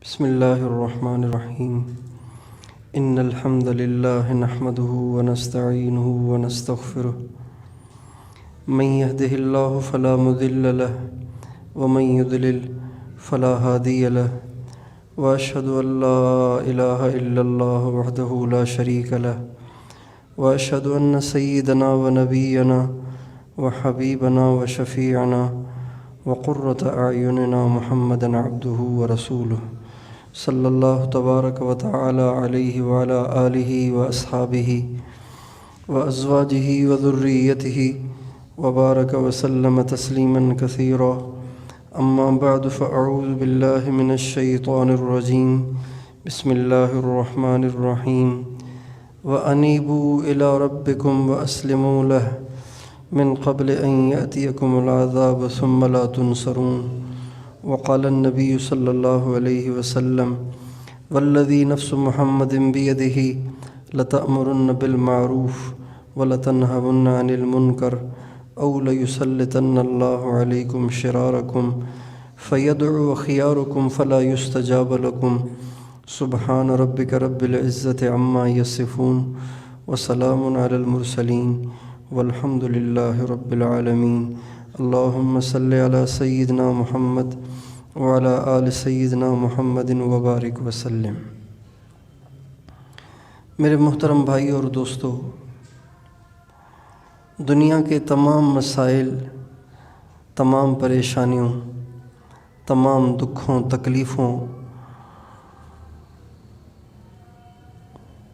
بسم الله الرحمن الرحيم إن الحمد لله نحمده ونستعينه ونستغفره من يهده الله فلا مضل له ومن يضلل فلا هادي له وأشهد أن لا إله إلا الله وحده لا شريك له وأشهد أن سيدنا ونبينا وحبيبنا وشفيعنا وقرة أعيننا محمدا عبده ورسوله صلی اللہ تبارک و تعالی علیہ وعلی آلہ واصحابہ وازواجہ وذریتہ وبارک وسلم تسلیما کثیرا اما بعد فاعوذ باللہ من الشیطان الرجیم بسم اللہ الرحمن الرحیم وانیبوا الی ربکم واسلموا لہ من قبل ان یأتیکم العذاب ثم لا تنصرون وقال النبی صلی اللہ علیہ وسلم والذی نفس محمد بیدہ لتأمرن بالمعروف ولتنہون عن المنکر او لیسلطن اللہ علیکم شرارکم فیدعو خیارکم فلا یستجاب لکم سبحان ربک رب العزت عما یصفون وسلام علی المرسلین والحمد للہ رب العالمین اللہم صلی علی سیدنا محمد وعلی آل سیدنا محمد وبارک وسلم۔ میرے محترم بھائی اور دوستو، دنیا کے تمام مسائل، تمام پریشانیوں، تمام دکھوں تکلیفوں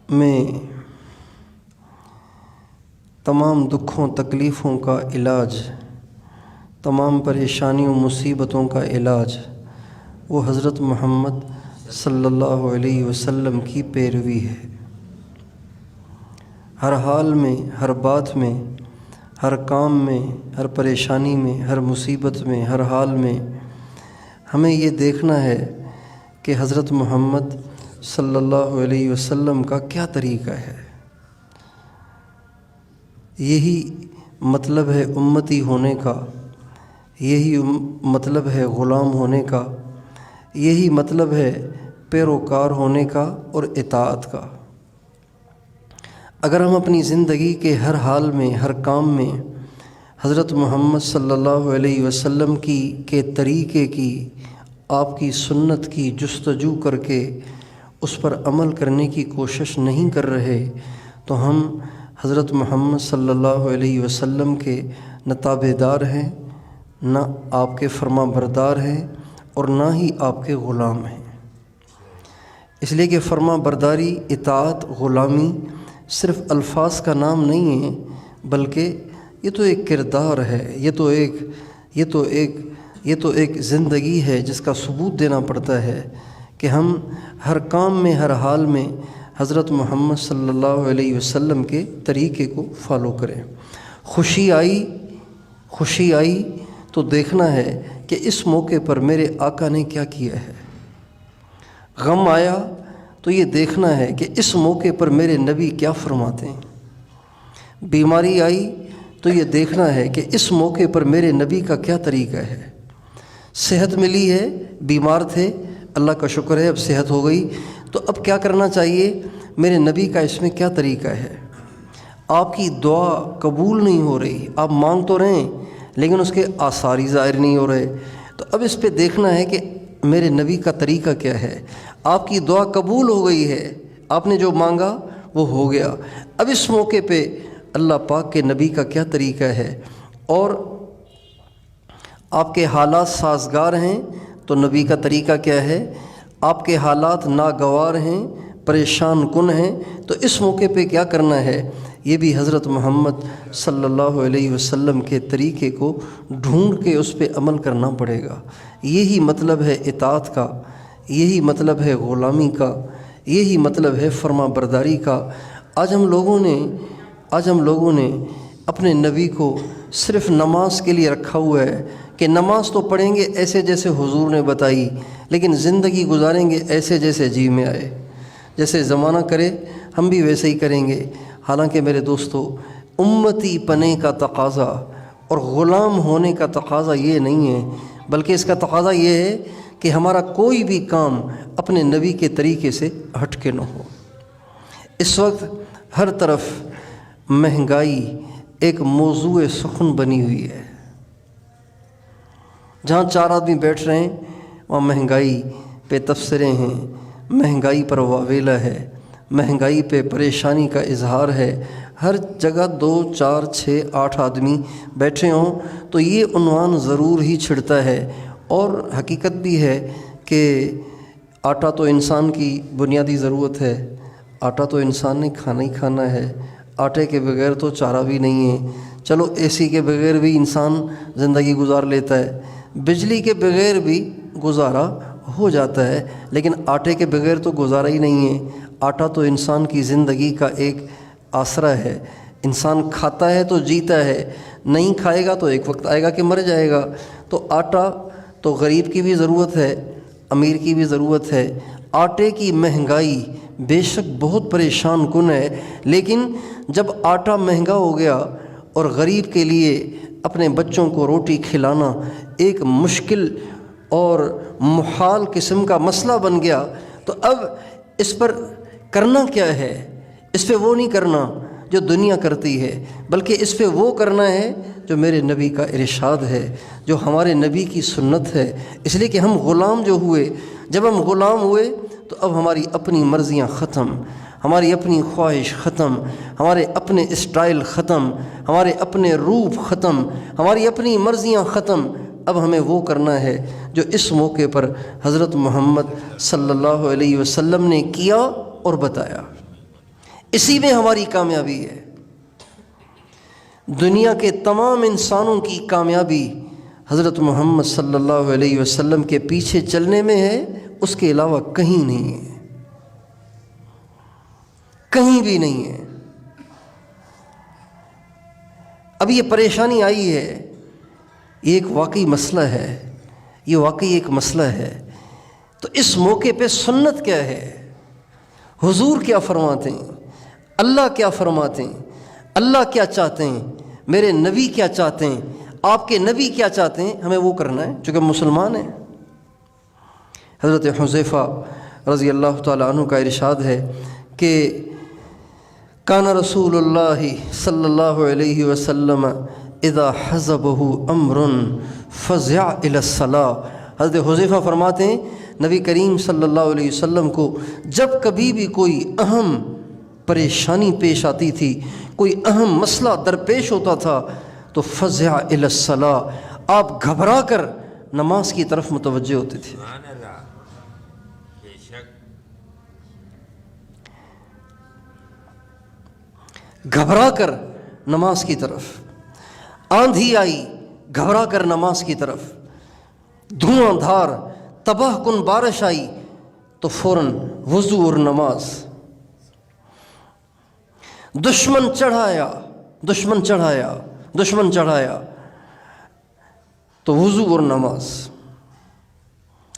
میں تمام دکھوں تکلیفوں کا علاج، تمام پریشانیوں مصیبتوں کا علاج وہ حضرت محمد صلی اللہ علیہ وسلم کی پیروی ہے۔ ہر حال میں، ہر بات میں، ہر کام میں، ہر پریشانی میں، ہر مصیبت میں، ہر حال میں ہمیں یہ دیکھنا ہے کہ حضرت محمد صلی اللہ علیہ وسلم کا کیا طریقہ ہے۔ یہی مطلب ہے امتی ہونے کا، یہی مطلب ہے غلام ہونے کا، یہی مطلب ہے پیروکار ہونے کا اور اطاعت کا۔ اگر ہم اپنی زندگی کے ہر حال میں، ہر کام میں حضرت محمد صلی اللہ علیہ وسلم کے طریقے کی، آپ کی سنت کی جستجو کر کے اس پر عمل کرنے کی کوشش نہیں کر رہے تو ہم حضرت محمد صلی اللہ علیہ وسلم کے نہ تابعدار ہیں، نہ آپ کے فرما بردار ہیں اور نہ ہی آپ کے غلام ہیں۔ اس لیے کہ فرما برداری، اطاعت، غلامی صرف الفاظ کا نام نہیں ہے، بلکہ یہ تو ایک کردار ہے، یہ تو ایک زندگی ہے جس کا ثبوت دینا پڑتا ہے کہ ہم ہر کام میں، ہر حال میں حضرت محمد صلی اللہ علیہ وسلم کے طریقے کو فالو کریں۔ خوشی آئی تو دیکھنا ہے کہ اس موقع پر میرے آقا نے کیا کیا ہے۔ غم آیا تو یہ دیکھنا ہے کہ اس موقع پر میرے نبی کیا فرماتے ہیں۔ بیماری آئی تو یہ دیکھنا ہے کہ اس موقع پر میرے نبی کا کیا طریقہ ہے۔ صحت ملی ہے، بیمار تھے، اللہ کا شکر ہے اب صحت ہو گئی، تو اب کیا کرنا چاہیے، میرے نبی کا اس میں کیا طریقہ ہے۔ آپ کی دعا قبول نہیں ہو رہی، آپ مانگ تو رہے ہیں لیکن اس کے آثار ہی ظاہر نہیں ہو رہے، تو اب اس پہ دیکھنا ہے کہ میرے نبی کا طریقہ کیا ہے۔ آپ کی دعا قبول ہو گئی ہے، آپ نے جو مانگا وہ ہو گیا، اب اس موقع پہ اللہ پاک کے نبی کا کیا طریقہ ہے، اور آپ کے حالات سازگار ہیں تو نبی کا طریقہ کیا ہے، آپ کے حالات ناگوار ہیں، پریشان کن ہیں، تو اس موقع پہ کیا کرنا ہے، یہ بھی حضرت محمد صلی اللہ علیہ وسلم کے طریقے کو ڈھونڈ کے اس پہ عمل کرنا پڑے گا۔ یہی مطلب ہے اطاعت کا، یہی مطلب ہے غلامی کا، یہی مطلب ہے فرما برداری کا۔ آج ہم لوگوں نے اپنے نبی کو صرف نماز کے لیے رکھا ہوا ہے کہ نماز تو پڑھیں گے ایسے جیسے حضور نے بتائی، لیکن زندگی گزاریں گے ایسے جیسے جی میں آئے، جیسے زمانہ کرے ہم بھی ویسے ہی کریں گے۔ حالانکہ میرے دوستو، امتی پنے کا تقاضا اور غلام ہونے کا تقاضا یہ نہیں ہے، بلکہ اس کا تقاضا یہ ہے کہ ہمارا کوئی بھی کام اپنے نبی کے طریقے سے ہٹ کے نہ ہو۔ اس وقت ہر طرف مہنگائی ایک موضوع سخن بنی ہوئی ہے۔ جہاں 4 آدمی بیٹھ رہے ہیں وہاں مہنگائی پہ تبصرے ہیں، مہنگائی پر واویلا ہے، مہنگائی پہ پریشانی کا اظہار ہے۔ ہر جگہ 2 4 6 8 آدمی بیٹھے ہوں تو یہ عنوان ضرور ہی چھڑتا ہے۔ اور حقیقت بھی ہے کہ آٹا تو انسان کی بنیادی ضرورت ہے، آٹا تو انسان نے کھانا ہی کھانا ہے، آٹے کے بغیر تو چارہ بھی نہیں ہے۔ چلو اے سی کے بغیر بھی انسان زندگی گزار لیتا ہے، بجلی کے بغیر بھی گزارا ہو جاتا ہے، لیکن آٹے کے بغیر تو گزارا ہی نہیں ہے۔ آٹا تو انسان کی زندگی کا ایک آسرا ہے۔ انسان کھاتا ہے تو جیتا ہے، نہیں کھائے گا تو ایک وقت آئے گا کہ مر جائے گا۔ تو آٹا تو غریب کی بھی ضرورت ہے، امیر کی بھی ضرورت ہے۔ آٹے کی مہنگائی بے شک بہت پریشان کن ہے، لیکن جب آٹا مہنگا ہو گیا اور غریب کے لیے اپنے بچوں کو روٹی کھلانا ایک مشکل اور محال قسم کا مسئلہ بن گیا، تو اب اس پر کرنا کیا ہے؟ اس پہ وہ نہیں کرنا جو دنیا کرتی ہے، بلکہ اس پہ وہ کرنا ہے جو میرے نبی کا ارشاد ہے، جو ہمارے نبی کی سنت ہے۔ اس لیے کہ ہم غلام جو ہوئے، جب ہم غلام ہوئے تو اب ہماری اپنی مرضیاں ختم، ہماری اپنی خواہش ختم، ہمارے اپنے اسٹائل ختم، ہمارے اپنے روپ ختم، ہماری اپنی مرضیاں ختم۔ اب ہمیں وہ کرنا ہے جو اس موقع پر حضرت محمد صلی اللہ علیہ وسلم نے کیا اور بتایا۔ اسی میں ہماری کامیابی ہے۔ دنیا کے تمام انسانوں کی کامیابی حضرت محمد صلی اللہ علیہ وسلم کے پیچھے چلنے میں ہے، اس کے علاوہ کہیں نہیں ہے، کہیں بھی نہیں ہے۔ اب یہ پریشانی آئی ہے، یہ ایک واقعی مسئلہ ہے، یہ واقعی ایک مسئلہ ہے۔ تو اس موقع پہ سنت کیا ہے؟ حضور کیا فرماتے ہیں؟ اللہ کیا فرماتے ہیں؟ اللہ کیا چاہتے ہیں؟ میرے نبی کیا چاہتے ہیں؟ آپ کے نبی کیا چاہتے ہیں؟ ہمیں وہ کرنا ہے چونکہ مسلمان ہیں۔ حضرت حذیفہ رضی اللہ تعالیٰ عنہ کا ارشاد ہے کہ کان رسول اللہ صلی اللہ علیہ وسلم اذا حزبہ امر فزع الی الصلاۃ۔ حضرت حذیفہ فرماتے ہیں نبی کریم صلی اللہ علیہ وسلم کو جب کبھی بھی کوئی اہم پریشانی پیش آتی تھی، کوئی اہم مسئلہ درپیش ہوتا تھا تو فزع الی الصلاۃ، آپ گھبرا کر نماز کی طرف متوجہ ہوتے تھے۔ گھبرا کر نماز کی طرف، آندھی آئی گھبرا کر نماز کی طرف، دھواں دھار تباہ کن بارش آئی تو فوراً وضو اور نماز، دشمن چڑھایا تو وضو اور نماز۔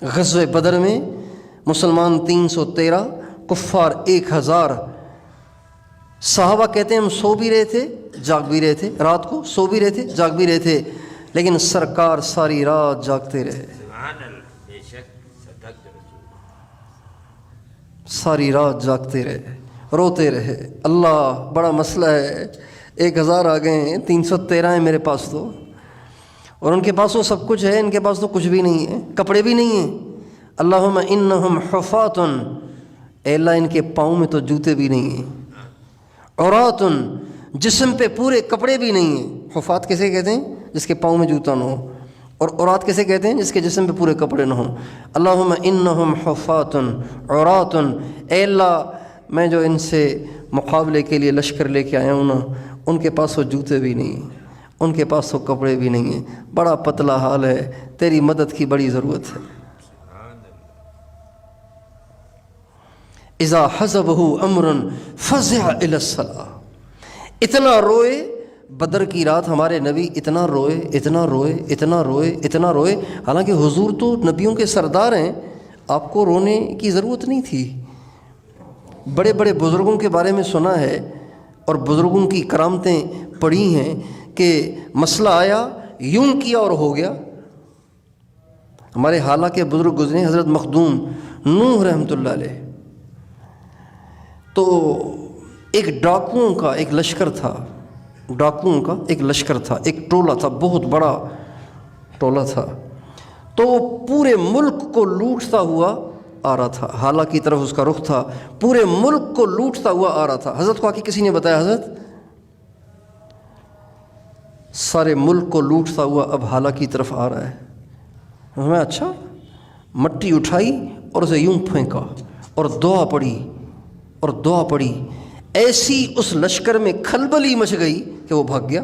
غزوہ بدر میں مسلمان 313، کفار 1000۔ صحابہ کہتے ہیں ہم سو بھی رہے تھے جاگ بھی رہے تھے، رات کو سو بھی رہے تھے جاگ بھی رہے تھے، لیکن سرکار ساری رات جاگتے رہے، ساری رات جاگتے رہے، روتے رہے۔ اللہ بڑا مسئلہ ہے، 1000 آ گئے ہیں، 313 ہیں میرے پاس تو، اور ان کے پاس تو سب کچھ ہے، ان کے پاس تو کچھ بھی نہیں ہے، کپڑے بھی نہیں ہیں۔ اللہم انہم حفاۃ، اے اللہ ان کے پاؤں میں تو جوتے بھی نہیں ہیں، عورات، جسم پہ پورے کپڑے بھی نہیں ہیں۔ حفاظ کیسے کہتے ہیں؟ جس کے پاؤں میں جوتا نہ ہو، اور عورات کیسے کہتے ہیں؟ جس کے جسم پہ پورے کپڑے نہ ہوں۔ اللہم انہم حفاۃ عورات، اے اللہ میں جو ان سے مقابلے کے لیے لشکر لے کے آیا ہوں نا، ان کے پاس وہ جوتے بھی نہیں ہیں، ان کے پاس تو کپڑے بھی نہیں ہیں، بڑا پتلا حال ہے، تیری مدد کی بڑی ضرورت ہے۔ اذا حزبہ امر فزع الی الصلاۃ۔ اتنا روئے بدر کی رات ہمارے نبی، اتنا روئے، حالانکہ حضور تو نبیوں کے سردار ہیں، آپ کو رونے کی ضرورت نہیں تھی۔ بڑے بڑے بزرگوں کے بارے میں سنا ہے اور بزرگوں کی کرامتیں پڑھی ہیں کہ مسئلہ آیا، یوں کیا اور ہو گیا، ہمارے حالہ کے بزرگ گزرے حضرت مخدوم نوح رحمۃ اللہ علیہ، تو ایک ڈاکوؤں کا ایک لشکر تھا، ڈاکوؤں کا ایک لشکر تھا، ایک ٹولہ تھا، بہت بڑا ٹولہ تھا، تو وہ پورے ملک کو لوٹتا ہوا آ رہا تھا، حالہ کی طرف اس کا رخ تھا، پورے ملک کو لوٹتا ہوا آ رہا تھا۔ حضرت کو آ کے کسی نے بتایا حضرت سارے ملک کو لوٹتا ہوا اب حالہ کی طرف آ رہا ہے۔ ہمیں اچھا، مٹی اٹھائی اور اسے یوں پھینکا اور دعا پڑھی اور دعا پڑھی، ایسی اس لشکر میں کھلبلی مچ گئی کہ وہ بھاگ گیا۔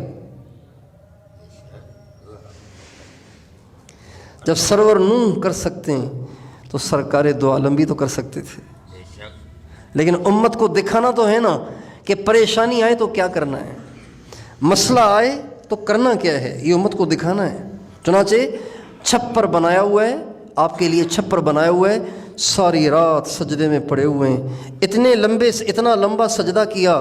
جب سرور نوح کر سکتے ہیں تو سرکار دو عالم بھی تو کر سکتے تھے، لیکن امت کو دکھانا تو ہے نا کہ پریشانی آئے تو کیا کرنا ہے، مسئلہ آئے تو کرنا کیا ہے، یہ امت کو دکھانا ہے۔ چنانچہ چھپر بنایا ہوا ہے آپ کے لیے، چھپر بنایا ہوا ہے، ساری رات سجدے میں پڑے ہوئے ہیں، اتنا لمبا سجدہ کیا،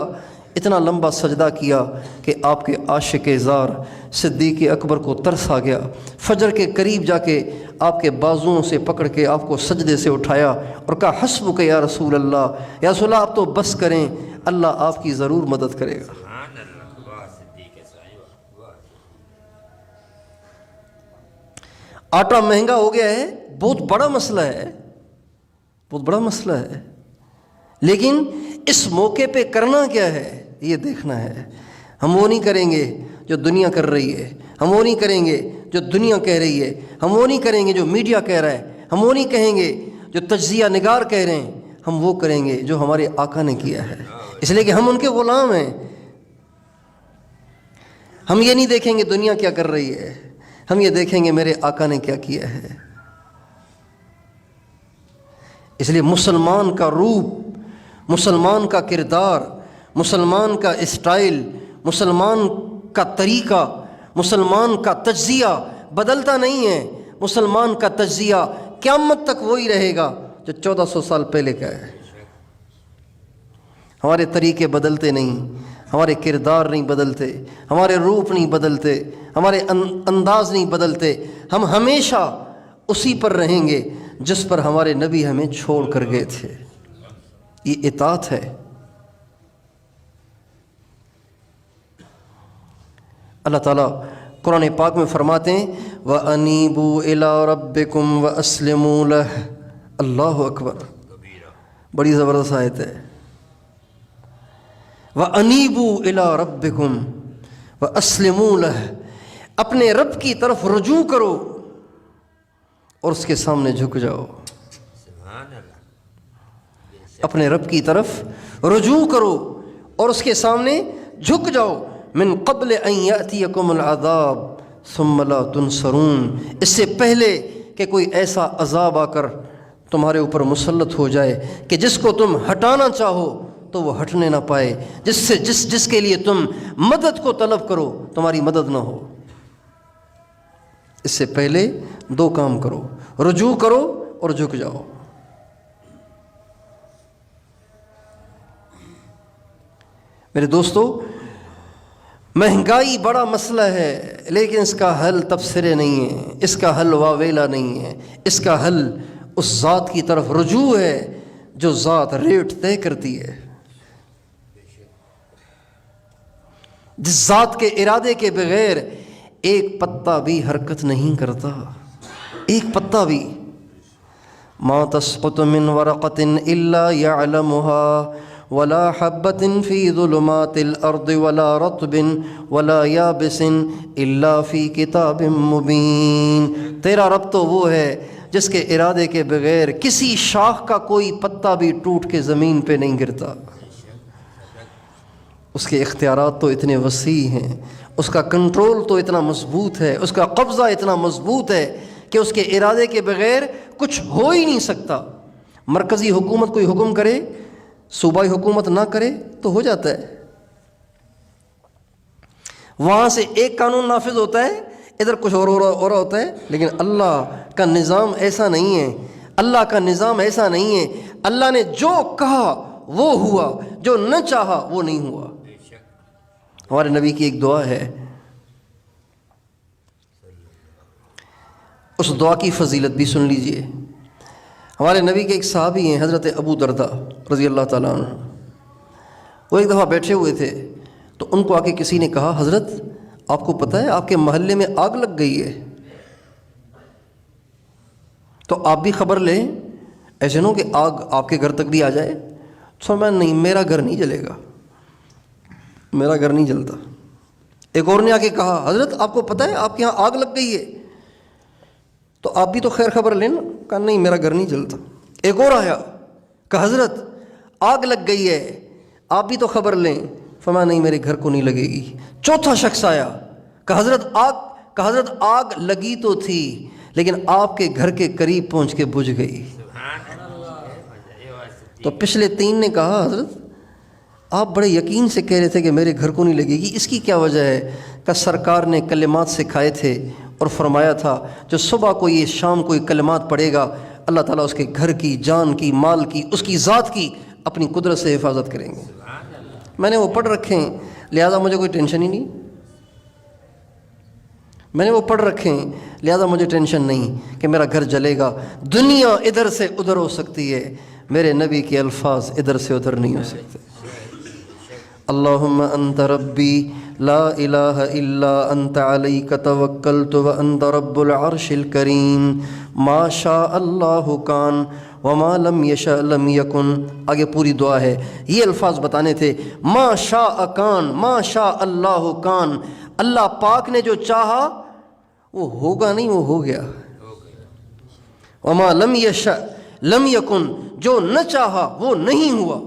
اتنا لمبا سجدہ کیا کہ آپ کے عاشق زار صدیق اکبر کو ترس آ گیا، فجر کے قریب جا کے آپ کے بازوؤں سے پکڑ کے آپ کو سجدے سے اٹھایا اور کہا حسبک یا رسول اللہ، یا رسول اللہ آپ تو بس کریں، اللہ آپ کی ضرور مدد کرے گا۔ آٹا مہنگا ہو گیا ہے، بہت بڑا مسئلہ ہے، بہت بڑا مسئلہ ہے، لیکن اس موقع پہ کرنا کیا ہے یہ دیکھنا ہے۔ ہم وہ نہیں کریں گے جو دنیا کر رہی ہے، ہم وہ نہیں کریں گے جو دنیا کہہ رہی ہے، ہم وہ نہیں کریں گے جو میڈیا کہہ رہا ہے، ہم وہ نہیں کہیں گے جو تجزیہ نگار کہہ رہے ہیں، ہم وہ کریں گے جو ہمارے آقا نے کیا ہے، اس لیے کہ ہم ان کے غلام ہیں۔ ہم یہ نہیں دیکھیں گے دنیا کیا کر رہی ہے، ہم یہ دیکھیں گے میرے آقا نے کیا کیا ہے۔ اس لیے مسلمان کا روپ، مسلمان کا کردار، مسلمان کا اسٹائل، مسلمان کا طریقہ، مسلمان کا تجزیہ بدلتا نہیں ہے۔ مسلمان کا تجزیہ قیامت تک وہی رہے گا جو 1400 سال پہلے کا ہے۔ ہمارے طریقے بدلتے نہیں، ہمارے کردار نہیں بدلتے، ہمارے روپ نہیں بدلتے، ہمارے انداز نہیں بدلتے، ہم ہمیشہ اسی پر رہیں گے جس پر ہمارے نبی ہمیں چھوڑ کر گئے تھے۔ یہ اطاعت ہے۔ اللہ تعالیٰ قرآن پاک میں فرماتے ہیں وَأَنِيبُوا إِلَىٰ رَبِّكُمْ وَأَسْلِمُوا لَهُ۔ اللہ اکبر، بڑی زبردست آیت ہے۔ وَأَنِيبُوا إِلَىٰ رَبِّكُمْ وَأَسْلِمُوا لَهُ، اپنے رب کی طرف رجوع کرو اور اس کے سامنے جھک جاؤ۔ اپنے رب کی طرف رجوع کرو اور اس کے سامنے جھک جاؤ۔ من قبل ان یأتیکم العذاب ثم لا تنصرون، اس سے پہلے کہ کوئی ایسا عذاب آ کر تمہارے اوپر مسلط ہو جائے کہ جس کو تم ہٹانا چاہو تو وہ ہٹنے نہ پائے، جس کے لیے تم مدد کو طلب کرو تمہاری مدد نہ ہو۔ اس سے پہلے دو کام کرو، رجوع کرو اور جھک جاؤ۔ میرے دوستو، مہنگائی بڑا مسئلہ ہے، لیکن اس کا حل تبصرے نہیں ہے، اس کا حل واویلا نہیں ہے، اس کا حل اس ذات کی طرف رجوع ہے جو ذات ریٹ طے کرتی ہے، جس ذات کے ارادے کے بغیر ایک پتا بھی حرکت نہیں کرتا، ایک پتا بھی۔ ما تسقط من ورقۃ الا يعلمها ولا حبة في ظلمات الارض ولا رطب ولا يابس الا في كتاب مبين۔ تیرا رب تو وہ ہے جس کے ارادے کے بغیر کسی شاخ کا کوئی پتا بھی ٹوٹ کے زمین پہ نہیں گرتا۔ اس کے اختیارات تو اتنے وسیع ہیں، اس کا کنٹرول تو اتنا مضبوط ہے، اس کا قبضہ اتنا مضبوط ہے کہ اس کے ارادے کے بغیر کچھ ہو ہی نہیں سکتا۔ مرکزی حکومت کوئی حکم کرے، صوبائی حکومت نہ کرے تو ہو جاتا ہے، وہاں سے ایک قانون نافذ ہوتا ہے، ادھر کچھ اور رہا ہوتا ہے، لیکن اللہ کا نظام ایسا نہیں ہے، اللہ کا نظام ایسا نہیں ہے۔ اللہ نے جو کہا وہ ہوا، جو نہ چاہا وہ نہیں ہوا۔ ہمارے نبی کی ایک دعا ہے، اس دعا کی فضیلت بھی سن لیجئے۔ ہمارے نبی کے ایک صحابی ہیں حضرت ابو درداء رضی اللہ تعالیٰ عنہ، وہ ایک دفعہ بیٹھے ہوئے تھے تو ان کو آ کے کسی نے کہا حضرت آپ کو پتہ ہے آپ کے محلے میں آگ لگ گئی ہے، تو آپ بھی خبر لیں، ایسے نہ ہو کہ آگ آپ کے گھر تک بھی آ جائے۔ فرمایا نہیں میرا گھر نہیں جلے گا، میرا گھر نہیں جلتا۔ ایک اور نے آ کے کہا حضرت آپ کو پتہ ہے آپ کے یہاں آگ لگ گئی ہے، تو آپ بھی تو خیر خبر لیں نا۔ کہا نہیں میرا گھر نہیں جلتا۔ ایک اور آیا کہا حضرت آگ لگ گئی ہے، آپ بھی تو خبر لیں۔ فرمایا نہیں میرے گھر کو نہیں لگے گی۔ چوتھا شخص آیا کہا حضرت آگ لگی تو تھی لیکن آپ کے گھر کے قریب پہنچ کے بجھ گئی۔ تو پچھلے تین نے کہا حضرت آپ بڑے یقین سے کہہ رہے تھے کہ میرے گھر کو نہیں لگے گی، اس کی کیا وجہ ہے؟ کہ سرکار نے کلمات سکھائے تھے اور فرمایا تھا جو صبح کو یہ شام کو یہ کلمات پڑھے گا اللہ تعالیٰ اس کے گھر کی، جان کی، مال کی، اس کی ذات کی اپنی قدرت سے حفاظت کریں گے۔ میں نے وہ پڑھ رکھے ہیں لہٰذا مجھے کوئی ٹینشن ہی نہیں، میں نے وہ پڑھ رکھے ہیں لہٰذا مجھے ٹینشن نہیں کہ میرا گھر جلے گا۔ دنیا ادھر سے ادھر ہو سکتی ہے، میرے نبی کے الفاظ ادھر سے ادھر نہیں ہو سکتے۔ اللہم انت ربی لا الہ الا انت علیک توکلت وانت رب العرش الکریم ما شاء اللہ کان وما لم یشاء لم یکن۔ آگے پوری دعا ہے، یہ الفاظ بتانے تھے، ما شاء کان، ما شاء اللہ کان، اللہ پاک نے جو چاہا وہ ہوگا نہیں، وہ ہو گیا۔ وما لم یشاء لم یکن، جو نہ چاہا وہ نہیں ہوا،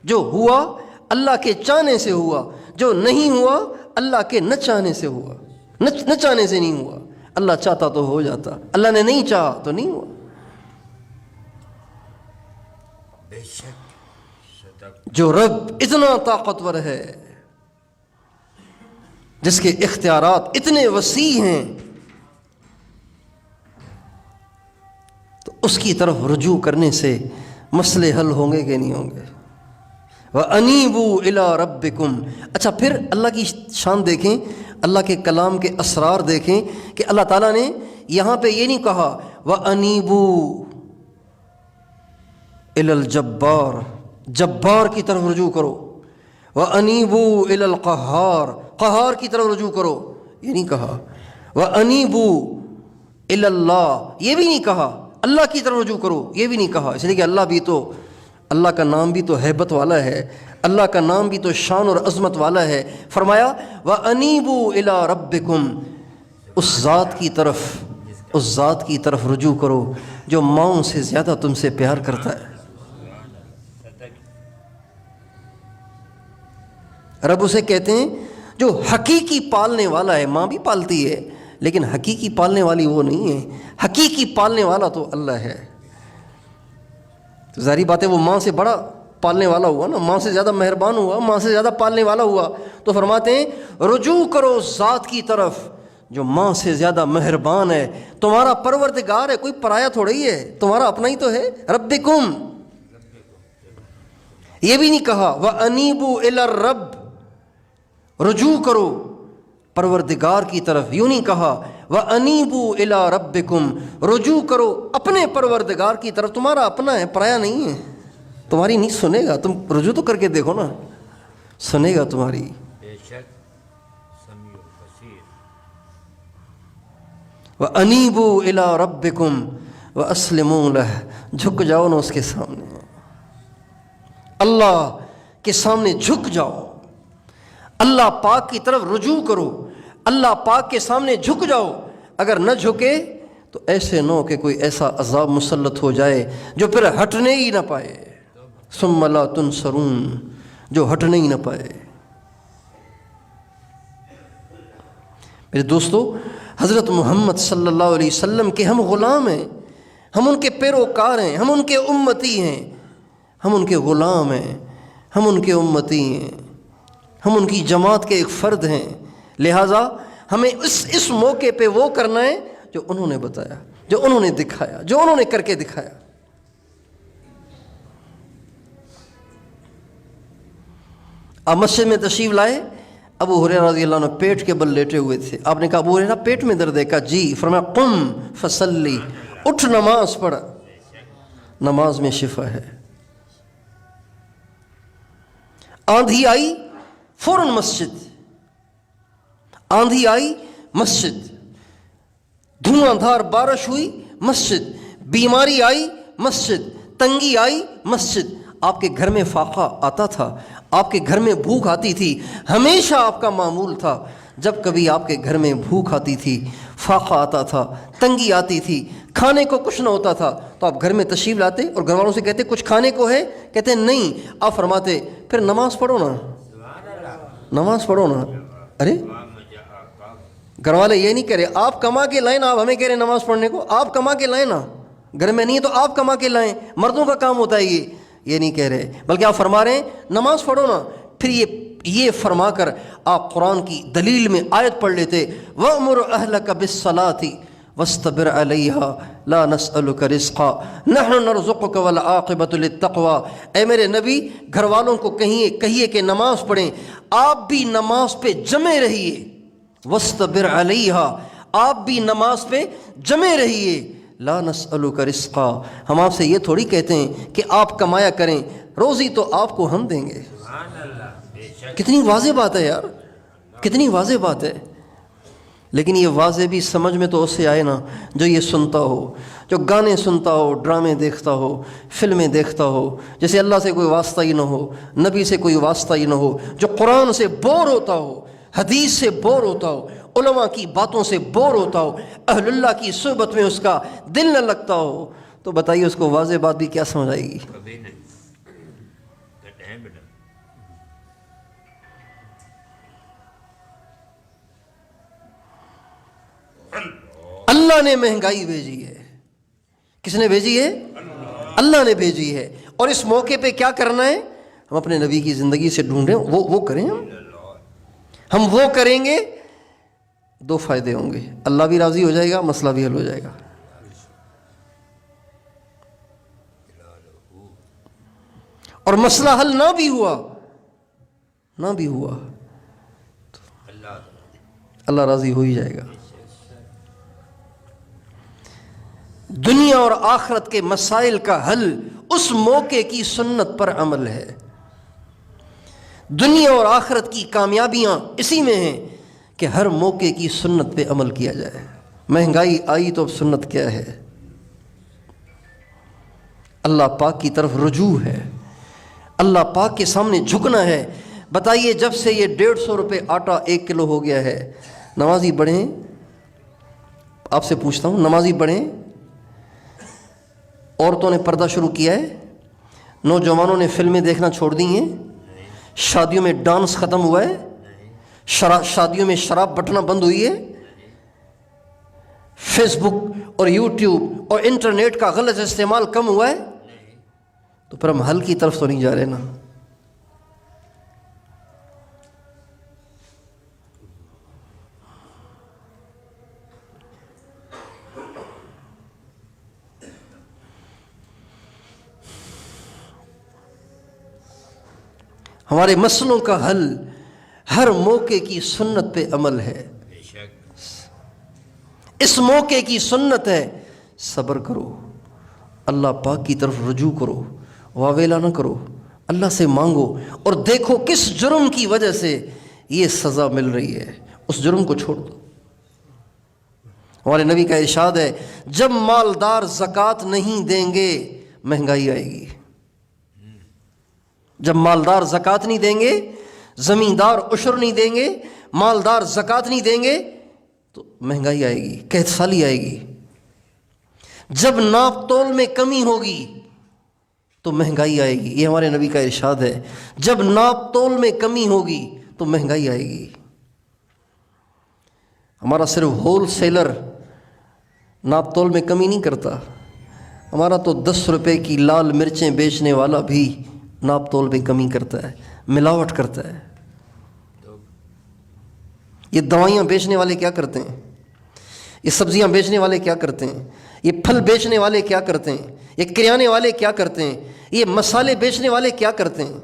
جو ہوا اللہ کے چاہنے سے ہوا، جو نہیں ہوا اللہ کے نہ چاہنے سے ہوا، نہ چاہنے سے نہیں ہوا۔ اللہ چاہتا تو ہو جاتا، اللہ نے نہیں چاہا تو نہیں ہوا۔ جو رب اتنا طاقتور ہے، جس کے اختیارات اتنے وسیع ہیں، تو اس کی طرف رجوع کرنے سے مسئلے حل ہوں گے کہ نہیں ہوں گے؟ وَأَنِيبُوا إِلَىٰ رَبِّكُمْ۔ اچھا پھر اللہ کی شان دیکھیں، اللہ کے کلام کے اسرار دیکھیں کہ اللہ تعالیٰ نے یہاں پہ یہ نہیں کہا وَأَنِيبُوا إِلَى الْجَبَّارِ، جبار کی طرف رجوع کرو، وَأَنِيبُوا إِلَى الْقَهَّارِ، قہار کی طرف رجوع کرو، یہ نہیں کہا۔ وَأَنِيبُوا إِلَى اللَّهِ، یہ بھی نہیں کہا۔ اللہ کی طرف رجوع کرو، یہ بھی نہیں کہا، اس لیے کہ اللہ بھی تو، اللہ کا نام بھی تو ہیبت والا ہے، اللہ کا نام بھی تو شان اور عظمت والا ہے۔ فرمایا وَأَنِيبُوا إِلَىٰ رَبِّكُمْ، اس ذات کی طرف، اس ذات کی طرف رجوع کرو جو ماؤں سے زیادہ تم سے پیار کرتا ہے۔ رب اسے کہتے ہیں جو حقیقی پالنے والا ہے، ماں بھی پالتی ہے لیکن حقیقی پالنے والی وہ نہیں ہے، حقیقی پالنے والا تو اللہ ہے۔ تو ظاہری بات ہے وہ ماں سے بڑا پالنے والا ہوا نا، ماں سے زیادہ مہربان ہوا، ماں سے زیادہ پالنے والا ہوا۔ تو فرماتے ہیں رجوع کرو ذات کی طرف جو ماں سے زیادہ مہربان ہے۔ تمہارا پروردگار ہے، کوئی پرایا تھوڑا ہی ہے، تمہارا اپنا ہی تو ہے۔ ربکم، یہ بھی نہیں کہا وَأَنِيبُوا إِلَى الرَّبِّ، رجوع کرو پروردگار کی طرف، یوں نہیں کہا وَأَنِيبُوا إِلَىٰ رَبِّكُمْ، رجوع کرو اپنے پروردگار کی طرف، تمہارا اپنا ہے، پرایا نہیں ہے، تمہاری نہیں سنے گا، تم رجوع تو کر کے دیکھو نا، سنے گا تمہاری۔ وَأَنِيبُوا إِلَىٰ رَبِّكُمْ وَأَسْلِمُوا لَهُ، جھک جاؤ نا اس کے سامنے، اللہ کے سامنے جھک جاؤ، اللہ پاک کی طرف رجوع کرو، اللہ پاک کے سامنے جھک جاؤ۔ اگر نہ جھکے تو ایسے نہ ہو کہ کوئی ایسا عذاب مسلط ہو جائے جو پھر ہٹنے ہی نہ پائے، ثم لا تنصرون، جو ہٹنے ہی نہ پائے۔ میرے دوستو، حضرت محمد صلی اللہ علیہ وسلم کے ہم غلام ہیں، ہم ان کے پیروکار ہیں، ہم ان کے امتی ہیں، ہم ان کے غلام ہیں، ہم ان کے امتی ہیں، ہم ان کی جماعت کے ایک فرد ہیں۔ لہٰذا ہمیں اس موقع پہ وہ کرنا ہے جو انہوں نے بتایا، جو انہوں نے دکھایا، جو انہوں نے کر کے دکھایا۔ آپ مسجد میں تشریف لائے، ابو ہریرہ رضی اللہ عنہ پیٹ کے بل لیٹے ہوئے تھے. آپ نے کہا ابو ہریرہ پیٹ میں درد ہے؟ کہا جی. فرمایا قم فصلی، اٹھ نماز پڑھ، نماز میں شفا ہے. آندھی آئی فوراً مسجد، آندھی آئی مسجد، دھواں دھار بارش ہوئی مسجد، بیماری آئی مسجد، تنگی آئی مسجد. آپ کے گھر میں فاقہ آتا تھا، آپ کے گھر میں بھوک آتی تھی. ہمیشہ آپ کا معمول تھا جب کبھی آپ کے گھر میں بھوک آتی تھی، فاقہ آتا تھا، تنگی آتی تھی، کھانے کو کچھ نہ ہوتا تھا، تو آپ گھر میں تشریف لاتے اور گھر والوں سے کہتے کچھ کھانے کو ہے؟ کہتے نہیں. آپ فرماتے پھر نماز پڑھو نا، نماز پڑھو نا. ارے گھر والے یہ نہیں کہہ رہے آپ کما کے لائیں نا، آپ ہمیں کہہ رہے نماز پڑھنے کو. آپ کما کے لائیں نا، گھر میں نہیں ہے تو آپ کما کے لائیں، مردوں کا کام ہوتا ہے یہ نہیں کہہ رہے، بلکہ آپ فرما رہے ہیں نماز پڑھو نا. پھر یہ فرما کر آپ قرآن کی دلیل میں آیت پڑھ لیتے وَأْمُرْ أَهْلَكَ بِالصَّلَاةِ وَاسْتَبِرْ عَلَيْهَا لَا نَسْأَلُكَ رِزْقًا نَحْنُ نَرْزُقُكَ وَالْعَاقِبَةُ لِلتَّقْوَىٰ. اے میرے نبی گھر والوں کو کہیے کہ نماز پڑھیں، آپ بھی نماز پہ جمے رہیے. وَاسْتَبِرْ عَلَيْهَا، آپ بھی نماز پہ جمے رہیے. لا نسألک رزقا، ہم آپ سے یہ تھوڑی کہتے ہیں کہ آپ کمایا کریں، روزی تو آپ کو ہم دیں گے. کتنی واضح بات ہے یار، کتنی واضح بات ہے. لیکن یہ واضح بھی سمجھ میں تو اسے آئے نا جو یہ سنتا ہو، جو گانے سنتا ہو، ڈرامے دیکھتا ہو، فلمیں دیکھتا ہو، جیسے اللہ سے کوئی واسطہ ہی نہ ہو، نبی سے کوئی واسطہ ہی نہ ہو، جو قرآن سے بور ہوتا ہو، حدیث سے بور ہوتا ہو، علماء کی باتوں سے بور ہوتا ہو، اہل اللہ کی صحبت میں اس کا دل نہ لگتا ہو، تو بتائیے اس کو واضح بات بھی کیا سمجھ آئے گی؟ اللہ نے مہنگائی بھیجی ہے. کس نے بھیجی ہے؟ اللہ نے بھیجی ہے. اور اس موقع پہ کیا کرنا ہے؟ ہم اپنے نبی کی زندگی سے ڈھونڈیں، وہ کریں. ہم وہ کریں گے، دو فائدے ہوں گے، اللہ بھی راضی ہو جائے گا، مسئلہ بھی حل ہو جائے گا. اور مسئلہ حل نہ بھی ہوا تو اللہ راضی ہو ہی جائے گا. دنیا اور آخرت کے مسائل کا حل اس موقع کی سنت پر عمل ہے. دنیا اور آخرت کی کامیابیاں اسی میں ہیں کہ ہر موقع کی سنت پہ عمل کیا جائے. مہنگائی آئی تو اب سنت کیا ہے؟ اللہ پاک کی طرف رجوع ہے، اللہ پاک کے سامنے جھکنا ہے. بتائیے جب سے یہ 150 روپے آٹا 1 کلو ہو گیا ہے، نمازی بڑھیں؟ آپ سے پوچھتا ہوں، نمازی بڑھیں؟ عورتوں نے پردہ شروع کیا ہے، نوجوانوں نے فلمیں دیکھنا چھوڑ دی ہیں، شادیوں میں ڈانس ختم ہوا ہے، شادیوں میں شراب بٹنا بند ہوئی ہے، فیس بک اور یوٹیوب اور انٹرنیٹ کا غلط استعمال کم ہوا ہے، تو پھر ہم حل کی طرف تو نہیں جا رہے نا. ہمارے مسئلوں کا حل ہر موقع کی سنت پہ عمل ہے. اس موقع کی سنت ہے، صبر کرو، اللہ پاک کی طرف رجوع کرو، واویلا نہ کرو، اللہ سے مانگو اور دیکھو کس جرم کی وجہ سے یہ سزا مل رہی ہے، اس جرم کو چھوڑ دو. ہمارے نبی کا ارشاد ہے جب مالدار زکوٰۃ نہیں دیں گے مہنگائی آئے گی. جب مالدار زکوٰۃ نہیں دیں گے، زمیندار عشر نہیں دیں گے، مالدار زکوٰۃ نہیں دیں گے تو مہنگائی آئے گی، قحط سالی آئے گی. جب ناپ تول میں کمی ہوگی تو مہنگائی آئے گی. یہ ہمارے نبی کا ارشاد ہے، جب ناپ تول میں کمی ہوگی تو مہنگائی آئے گی. ہمارا صرف ہول سیلر ناپ تول میں کمی نہیں کرتا، ہمارا تو 10 روپے کی لال مرچیں بیچنے والا بھی ناپ تول میں کمی کرتا ہے، ملاوٹ کرتا ہے. یہ دوائیاں بیچنے والے کیا کرتے ہیں؟ یہ سبزیاں بیچنے والے کیا کرتے ہیں؟ یہ پھل بیچنے والے کیا کرتے ہیں؟ یہ کریانے والے کیا کرتے ہیں؟ یہ مسالے بیچنے والے کیا کرتے ہیں؟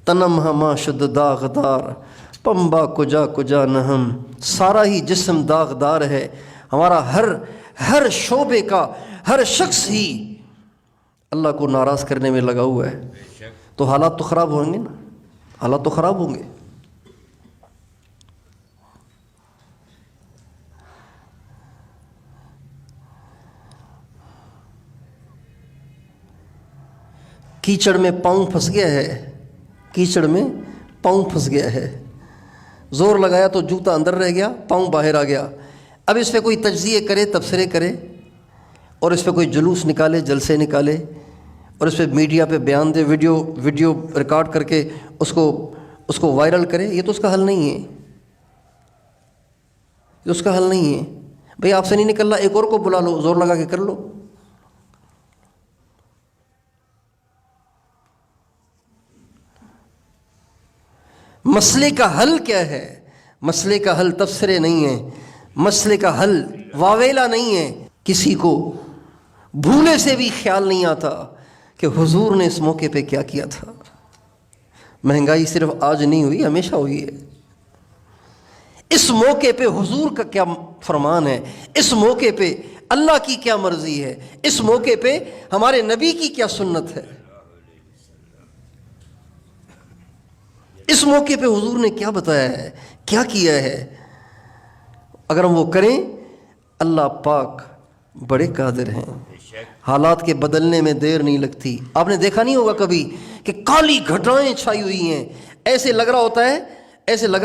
تنم ہما شد داغدار پمبا کجا کجا نہم، سارا ہی جسم داغدار ہے، ہمارا ہر شعبے کا ہر شخص ہی اللہ کو ناراض کرنے میں لگا ہوا ہے، تو حالات تو خراب ہوں گے نا، حالات تو خراب ہوں گے۔ کیچڑ میں پاؤں پھنس گیا ہے، کیچڑ میں پاؤں پھنس گیا ہے، زور لگایا تو جوتا اندر رہ گیا، پاؤں باہر آ گیا۔ اب اس پہ کوئی تجزیے کرے، تبصرے کرے، اور اس پہ کوئی جلوس نکالے، جلسے نکالے، اور اس پہ میڈیا پہ بیان دے، ویڈیو ریکارڈ کر کے اس کو وائرل کرے، یہ تو اس کا حل نہیں ہے، یہ اس کا حل نہیں ہے۔ بھئی آپ سے نہیں نکل رہا، ایک اور کو بلا لو، زور لگا کے کر لو۔ مسئلے کا حل کیا ہے؟ مسئلے کا حل تبصرے نہیں ہے، مسئلے کا حل واویلا نہیں ہے۔ کسی کو بھولے سے بھی خیال نہیں آتا کہ حضور نے اس موقع پہ کیا کیا تھا۔ مہنگائی صرف آج نہیں ہوئی، ہمیشہ ہوئی ہے۔ اس موقع پہ حضور کا کیا فرمان ہے، اس موقع پہ اللہ کی کیا مرضی ہے، اس موقع پہ ہمارے نبی کی کیا سنت ہے، اس موقع پہ حضور نے کیا بتایا ہے، کیا کیا ہے۔ اگر ہم وہ کریں، اللہ پاک بڑے قادر ہیں، حالات کے بدلنے میں دیر نہیں لگتی۔ آپ نے دیکھا نہیں ہوگا کبھی کہ کالی گھٹائیں چھائی ہوئی ہیں، ایسے لگ رہا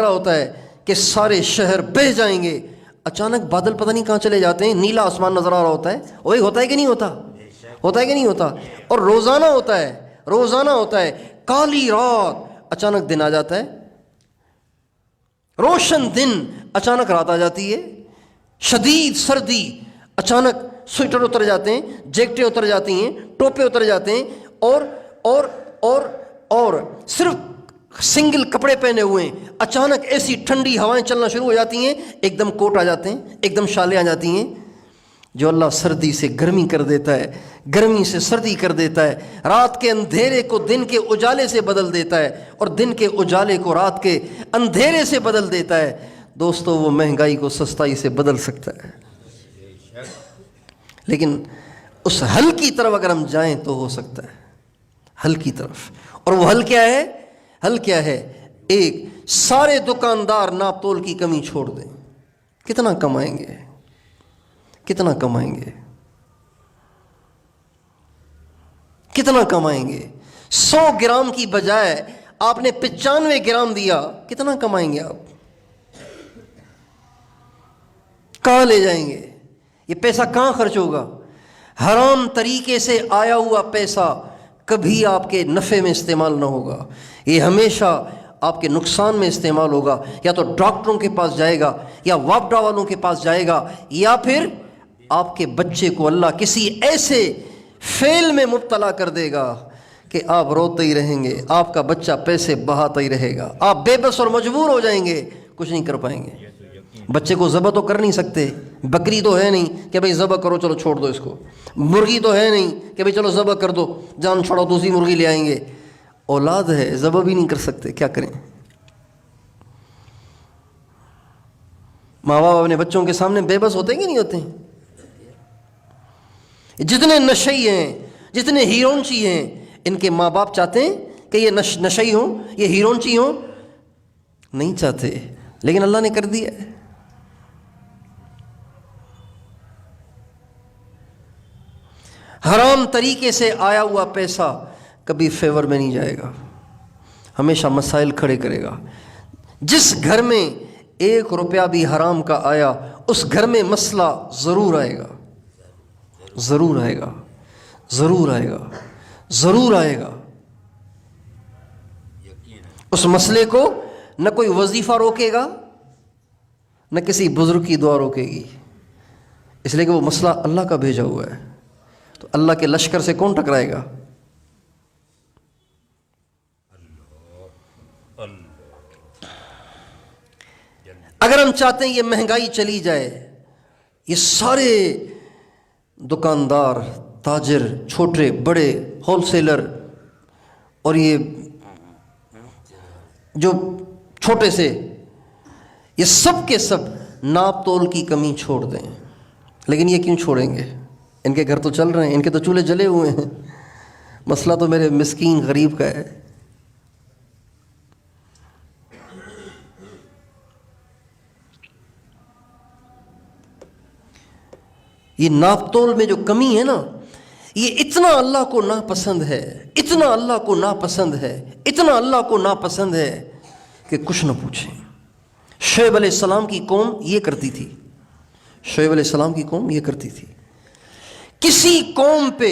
ہوتا ہے کہ سارے شہر بہہ جائیں گے، اچانک بادل پتہ نہیں کہاں چلے جاتے ہیں، نیلا آسمان نظر آ رہا ہوتا ہے۔ وہی ہوتا ہے کہ نہیں ہوتا؟ ہوتا ہے کہ نہیں ہوتا؟ اور روزانہ ہوتا ہے کالی رات، اچانک دن آ جاتا ہے، روشن دن، اچانک رات آ جاتی ہے، شدید سردی، اچانک سویٹر اتر جاتے ہیں، جیکٹیں اتر جاتی ہیں، ٹوپے اتر جاتے ہیں، اور صرف سنگل کپڑے پہنے ہوئے ہیں، اچانک ایسی ٹھنڈی ہوائیں چلنا شروع ہو جاتی ہیں، ایک دم کوٹ آ جاتے ہیں، ایک دم شالیں آ جاتی ہیں۔ جو اللہ سردی سے گرمی کر دیتا ہے، گرمی سے سردی کر دیتا ہے، رات کے اندھیرے کو دن کے اجالے سے بدل دیتا ہے، اور دن کے اجالے کو رات کے اندھیرے سے بدل دیتا ہے، دوستو وہ مہنگائی کو سستائی سے بدل سکتا ہے۔ لیکن اس حل کی طرف اگر ہم جائیں تو ہو سکتا ہے، حل کی طرف۔ اور وہ حل کیا ہے؟ حل کیا ہے؟ ایک، سارے دکاندار ناپ تول کی کمی چھوڑ دیں۔ کتنا کمائیں گے؟ کتنا کمائیں گے؟ کتنا کمائیں گے؟ 100 گرام کی بجائے آپ نے 95 گرام دیا، کتنا کمائیں گے آپ؟ کہاں لے جائیں گے؟ یہ پیسہ کہاں خرچ ہوگا؟ حرام طریقے سے آیا ہوا پیسہ کبھی آپ کے نفع میں استعمال نہ ہوگا، یہ ہمیشہ آپ کے نقصان میں استعمال ہوگا۔ یا تو ڈاکٹروں کے پاس جائے گا، یا واپڈا والوں کے پاس جائے گا، یا پھر آپ کے بچے کو اللہ کسی ایسے فعل میں مبتلا کر دے گا کہ آپ روتے ہی رہیں گے، آپ کا بچہ پیسے بہاتا ہی رہے گا، آپ بے بس اور مجبور ہو جائیں گے، کچھ نہیں کر پائیں گے۔ بچے کو ذبح تو کر نہیں سکتے، بکری تو ہے نہیں کہ بھئی ذبح کرو چلو چھوڑ دو اس کو، مرغی تو ہے نہیں کہ بھئی چلو ذبح کر دو جان چھوڑو دوسری مرغی لے آئیں گے، اولاد ہے ذبح بھی نہیں کر سکتے، کیا کریں؟ ماں باپ اپنے بچوں کے سامنے بے بس ہوتے ہیں کہ نہیں ہوتے ہیں؟ جتنے نشئی ہیں، جتنے ہیرونچی ہیں، ان کے ماں باپ چاہتے ہیں کہ یہ نشئی ہوں، یہ ہیرونچی ہوں؟ نہیں چاہتے، لیکن اللہ نے کر دیا ہے۔ حرام طریقے سے آیا ہوا پیسہ کبھی فیور میں نہیں جائے گا، ہمیشہ مسائل کھڑے کرے گا۔ جس گھر میں 1 روپیہ بھی حرام کا آیا، اس گھر میں مسئلہ ضرور آئے گا، ضرور آئے گا، ضرور آئے گا، ضرور آئے گا۔ اس مسئلے کو نہ کوئی وظیفہ روکے گا، نہ کسی بزرگ کی دعا روکے گی، اس لیے کہ وہ مسئلہ اللہ کا بھیجا ہوا ہے، تو اللہ کے لشکر سے کون ٹکرائے گا؟ اگر ہم چاہتے ہیں یہ مہنگائی چلی جائے، یہ سارے دکاندار، تاجر، چھوٹے بڑے، ہول سیلر، اور یہ جو چھوٹے سے، یہ سب کے سب ناپ تول کی کمی چھوڑ دیں۔ لیکن یہ کیوں چھوڑیں گے؟ ان کے گھر تو چل رہے ہیں، ان کے تو چولہے جلے ہوئے ہیں، مسئلہ تو میرے مسکین غریب کا ہے۔ یہ ناپ تول میں جو کمی ہے نا، یہ اتنا اللہ کو ناپسند ہے، اتنا اللہ کو ناپسند ہے، اتنا اللہ کو ناپسند ہے کہ کچھ نہ پوچھیں۔ شعیب علیہ السلام کی قوم یہ کرتی تھی، شعیب علیہ السلام کی قوم یہ کرتی تھی۔ کسی قوم پہ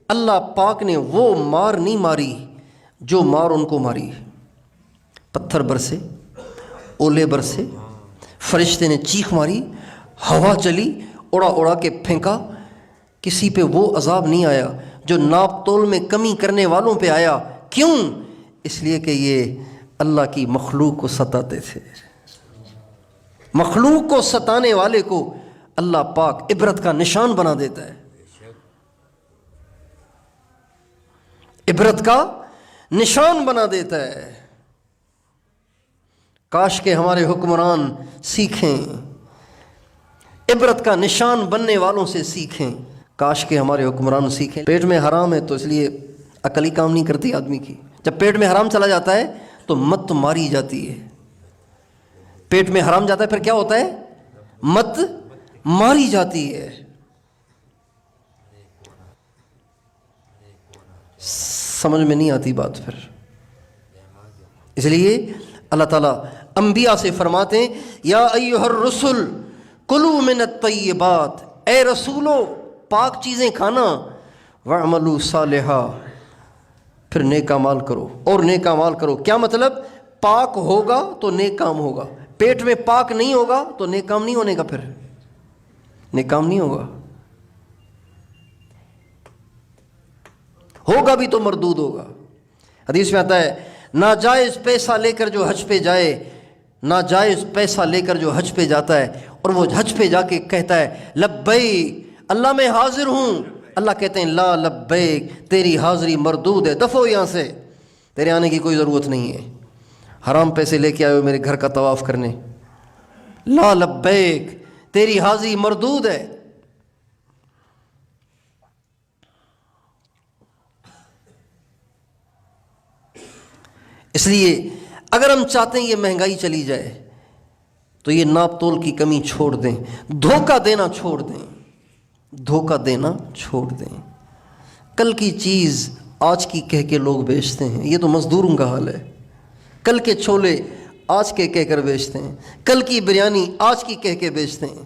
اللہ پاک نے وہ مار نہیں ماری جو مار ان کو ماری۔ پتھر برسے، اولے برسے، فرشتے نے چیخ ماری، ہوا چلی، اڑا اڑا کے پھینکا، کسی پہ وہ عذاب نہیں آیا جو ناپ تول میں کمی کرنے والوں پہ آیا۔ کیوں؟ اس لیے کہ یہ اللہ کی مخلوق کو ستاتے تھے۔ مخلوق کو ستانے والے کو اللہ پاک عبرت کا نشان بنا دیتا ہے، عبرت کا نشان بنا دیتا ہے۔ کاش کہ ہمارے حکمران سیکھیں، عبرت کا نشان بننے والوں سے سیکھیں۔ کاش کہ ہمارے حکمران سیکھیں۔ پیٹ میں حرام ہے تو اس لیے عقل ہی کام نہیں کرتی آدمی کی۔ جب پیٹ میں حرام چلا جاتا ہے تو مت ماری جاتی ہے۔ پیٹ میں حرام جاتا ہے پھر کیا ہوتا ہے؟ مت ماری جاتی ہے۔ سمجھ میں نہیں آتی بات پھر۔ اس لیے اللہ تعالیٰ انبیاء سے فرماتے ہیں یا ایھا الرسل کلوا من الطیبات، اے رسولو پاک چیزیں کھانا، وَاعْمَلُوا صَالِحًا، پھر نیک اعمال کرو اور نیک اعمال کرو۔ کیا مطلب؟ پاک ہوگا تو نیک کام ہوگا، پیٹ میں پاک نہیں ہوگا تو نیک کام نہیں ہونے کا، پھر نیک کام نہیں ہوگا، ہوگا بھی تو مردود ہوگا۔ حدیث میں آتا ہے ناجائز پیسہ لے کر جو حج پہ جائے، ناجائز پیسہ لے کر جو حج پہ جاتا ہے اور وہ حج پہ جا کے کہتا ہے لبیک اللہ میں حاضر ہوں، اللہ کہتے ہیں لا لبیک تیری حاضری مردود ہے، دفعو یہاں سے، تیرے آنے کی کوئی ضرورت نہیں ہے، حرام پیسے لے کے آئے ہو میرے گھر کا طواف کرنے، لا لبیک تیری حاضری مردود ہے۔ اس لیے اگر ہم چاہتے ہیں یہ مہنگائی چلی جائے تو یہ ناپ تول کی کمی چھوڑ دیں، دھوکہ دینا چھوڑ دیں، دھوکہ دینا چھوڑ دیں۔ کل کی چیز آج کی کہہ کے لوگ بیچتے ہیں، یہ تو مزدوروں کا حال ہے۔ کل کے چھولے آج کے کہہ کر بیچتے ہیں، کل کی بریانی آج کی کہہ کے بیچتے ہیں۔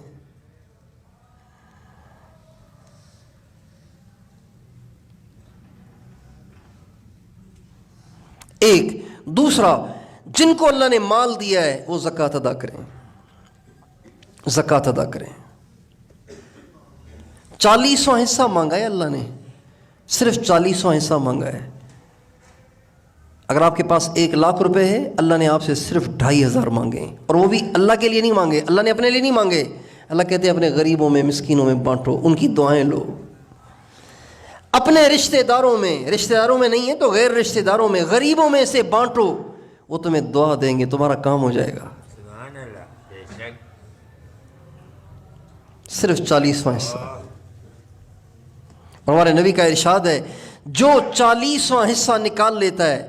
ایک دوسرا، جن کو اللہ نے مال دیا ہے وہ زکوٰۃ ادا کریں، زکوٰۃ ادا کریں۔ 40واں حصہ مانگا ہے اللہ نے، صرف 40واں حصہ مانگا ہے۔ اگر آپ کے پاس 1,00,000 روپے ہے، اللہ نے آپ سے صرف 2,500 مانگے ہیں، اور وہ بھی اللہ کے لیے نہیں مانگے، اللہ نے اپنے لیے نہیں مانگے۔ اللہ کہتے ہیں اپنے غریبوں میں، مسکینوں میں بانٹو، ان کی دعائیں لو۔ اپنے رشتہ داروں میں نہیں ہے تو غیر رشتہ داروں میں، غریبوں میں سے بانٹو، وہ تمہیں دعا دیں گے، تمہارا کام ہو جائے گا۔ صرف 40واں حصہ۔ اور ہمارے نبی کا ارشاد ہے جو 40واں حصہ نکال لیتا ہے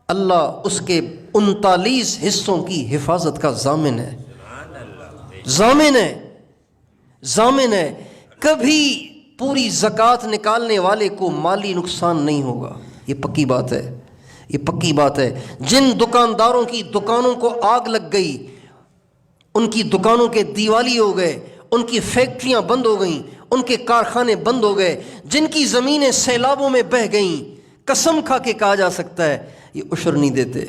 اللہ اس کے 39 حصوں کی حفاظت کا ضامن ہے، ضامن ہے، ضامن ہے۔ کبھی پوری زکوٰۃ نکالنے والے کو مالی نقصان نہیں ہوگا، یہ پکی بات ہے، یہ پکی بات ہے۔ جن دکانداروں کی دکانوں کو آگ لگ گئی، ان کی دکانوں کے دیوالی ہو گئے، ان کی فیکٹریاں بند ہو گئیں، ان کے کارخانے بند ہو گئے، جن کی زمینیں سیلابوں میں بہہ گئیں، قسم کھا کے کہا جا سکتا ہے یہ عشر نہیں دیتے،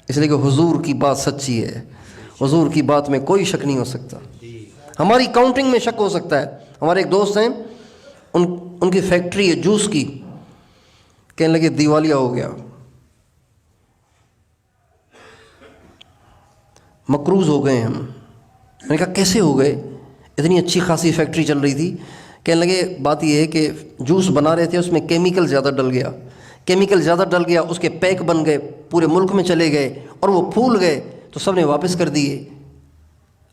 اس لیے کہ حضور کی بات سچی ہے، حضور کی بات میں کوئی شک نہیں ہو سکتا۔ ہماری کاؤنٹنگ میں شک ہو سکتا ہے۔ ہمارے ایک دوست ہیں، ان کی فیکٹری ہے جوس کی، کہنے لگے دیوالیہ ہو گیا، مقروض ہو گئے ہم۔ میں نے کہا کیسے ہو گئے؟ اتنی اچھی خاصی فیکٹری چل رہی تھی۔ کہنے لگے بات یہ ہے کہ جوس بنا رہے تھے، اس میں کیمیکل زیادہ ڈل گیا، کیمیکل زیادہ ڈل گیا، اس کے پیک بن گئے، پورے ملک میں چلے گئے اور وہ پھول گئے تو سب نے واپس کر دیے۔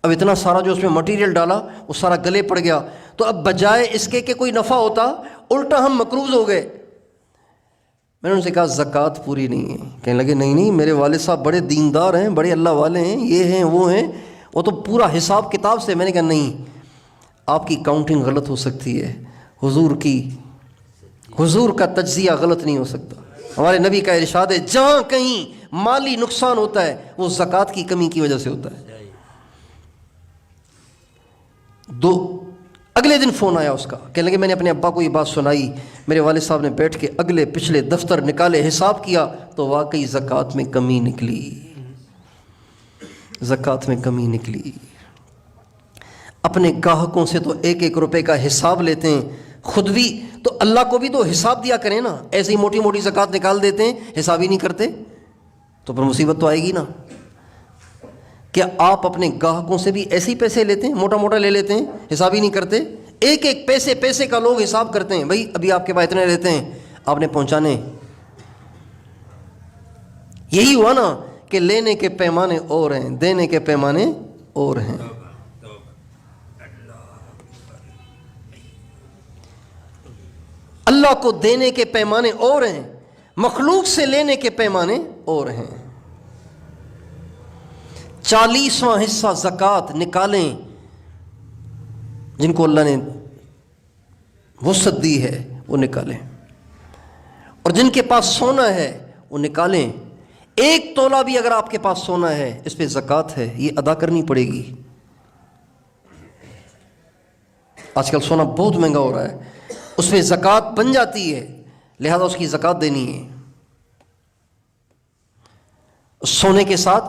اب اتنا سارا جو اس میں مٹیریل ڈالا وہ سارا گلے پڑ گیا، تو اب بجائے اس کے کہ کوئی نفع ہوتا، الٹا ہم مقروض ہو گئے۔ میں نے ان سے کہا زکوٰۃ پوری نہیں ہے۔ کہنے لگے نہیں میرے والد صاحب بڑے دیندار ہیں، بڑے اللہ والے ہیں، یہ ہیں وہ ہیں، وہ تو پورا حساب کتاب سے۔ میں نے کہا نہیں، آپ کی کاؤنٹنگ غلط ہو سکتی ہے، حضور کا تجزیہ غلط نہیں ہو سکتا۔ ہمارے نبی کا ارشاد ہے جہاں کہیں مالی نقصان ہوتا ہے وہ زکوٰۃ کی کمی کی وجہ سے ہوتا ہے۔ اگلے دن فون آیا اس کا، کہنے لگے میں نے اپنے ابا کو یہ بات سنائی، میرے والد صاحب نے بیٹھ کے اگلے پچھلے دفتر نکالے، حساب کیا تو واقعی زکوٰۃ میں کمی نکلی، زکوٰۃ میں کمی نکلی۔ اپنے گاہکوں سے تو ایک ایک روپے کا حساب لیتے ہیں، خود بھی تو اللہ کو بھی تو حساب دیا کریں نا، ایسے ہی موٹی موٹی زکوٰۃ نکال دیتے ہیں، حساب ہی نہیں کرتے تو پھر مصیبت تو آئے گی نا۔ کیا آپ اپنے گاہکوں سے بھی ایسے ہی پیسے لیتے ہیں، موٹا موٹا لے لیتے ہیں، حساب ہی نہیں کرتے؟ ایک ایک پیسے کا لوگ حساب کرتے ہیں، بھائی ابھی آپ کے پاس اتنے لیتے ہیں، آپ نے پہنچانے۔ یہی ہوا نا کہ لینے کے پیمانے اور ہیں، دینے کے پیمانے اور ہیں۔ اللہ کو دینے کے پیمانے اور ہیں، مخلوق سے لینے کے پیمانے اور ہیں۔ 40واں حصہ زکوٰۃ نکالیں، جن کو اللہ نے وسعت دی ہے وہ نکالیں، اور جن کے پاس سونا ہے وہ نکالیں۔ 1 تولہ بھی اگر آپ کے پاس سونا ہے اس پہ زکوٰۃ ہے، یہ ادا کرنی پڑے گی۔ آج کل سونا بہت مہنگا ہو رہا ہے، اس پہ زکوٰۃ بن جاتی ہے، لہذا اس کی زکوٰۃ دینی ہے۔ سونے کے ساتھ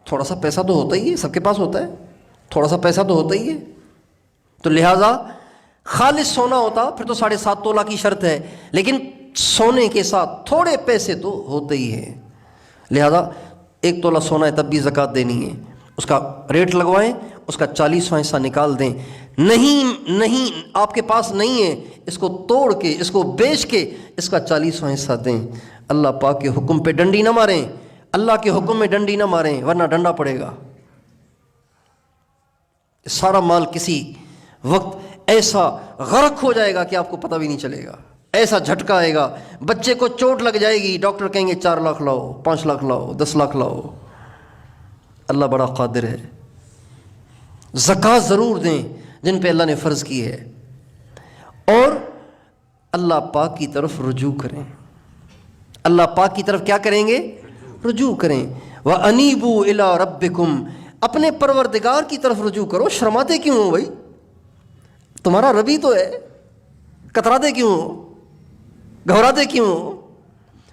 تھوڑا سا پیسہ تو ہوتا ہی ہے، سب کے پاس ہوتا ہے، تھوڑا سا پیسہ تو ہوتا ہی ہے، تو لہٰذا خالص سونا ہوتا پھر تو 7.5 تولہ کی شرط ہے، لیکن سونے کے ساتھ تھوڑے پیسے تو ہوتے ہی ہیں، لہذا 1 تولہ سونا ہے تب بھی زکوٰۃ دینی ہے۔ اس کا ریٹ لگوائیں، اس کا 40واں حصہ نکال دیں۔ نہیں آپ کے پاس نہیں ہے، اس کو توڑ کے، اس کو بیچ کے اس کا 40واں حصہ دیں۔ اللہ پاک کے حکم پہ ڈنڈی نہ ماریں، اللہ کے حکم میں ڈنڈی نہ ماریں ورنہ ڈنڈا پڑے گا۔ سارا مال کسی وقت ایسا غرق ہو جائے گا کہ آپ کو پتہ بھی نہیں چلے گا، ایسا جھٹکا آئے گا، بچے کو چوٹ لگ جائے گی، ڈاکٹر کہیں گے 4 لاکھ لاؤ، 5 لاکھ لاؤ، 10 لاکھ لاؤ۔ اللہ بڑا قادر ہے۔ زکوٰۃ ضرور دیں جن پہ اللہ نے فرض کی ہے، اور اللہ پاک کی طرف رجوع کریں۔ اللہ پاک کی طرف کیا کریں گے؟ رجوع کریں۔ وَأَنِيبُوا إِلَىٰ رَبِّكُمْ، اپنے پروردگار کی طرف رجوع کرو۔ شرماتے کیوں ہو بھائی؟ تمہارا رب ہی تو ہے، کتراتے کیوں ہو؟ گھبراتے کیوں ہو؟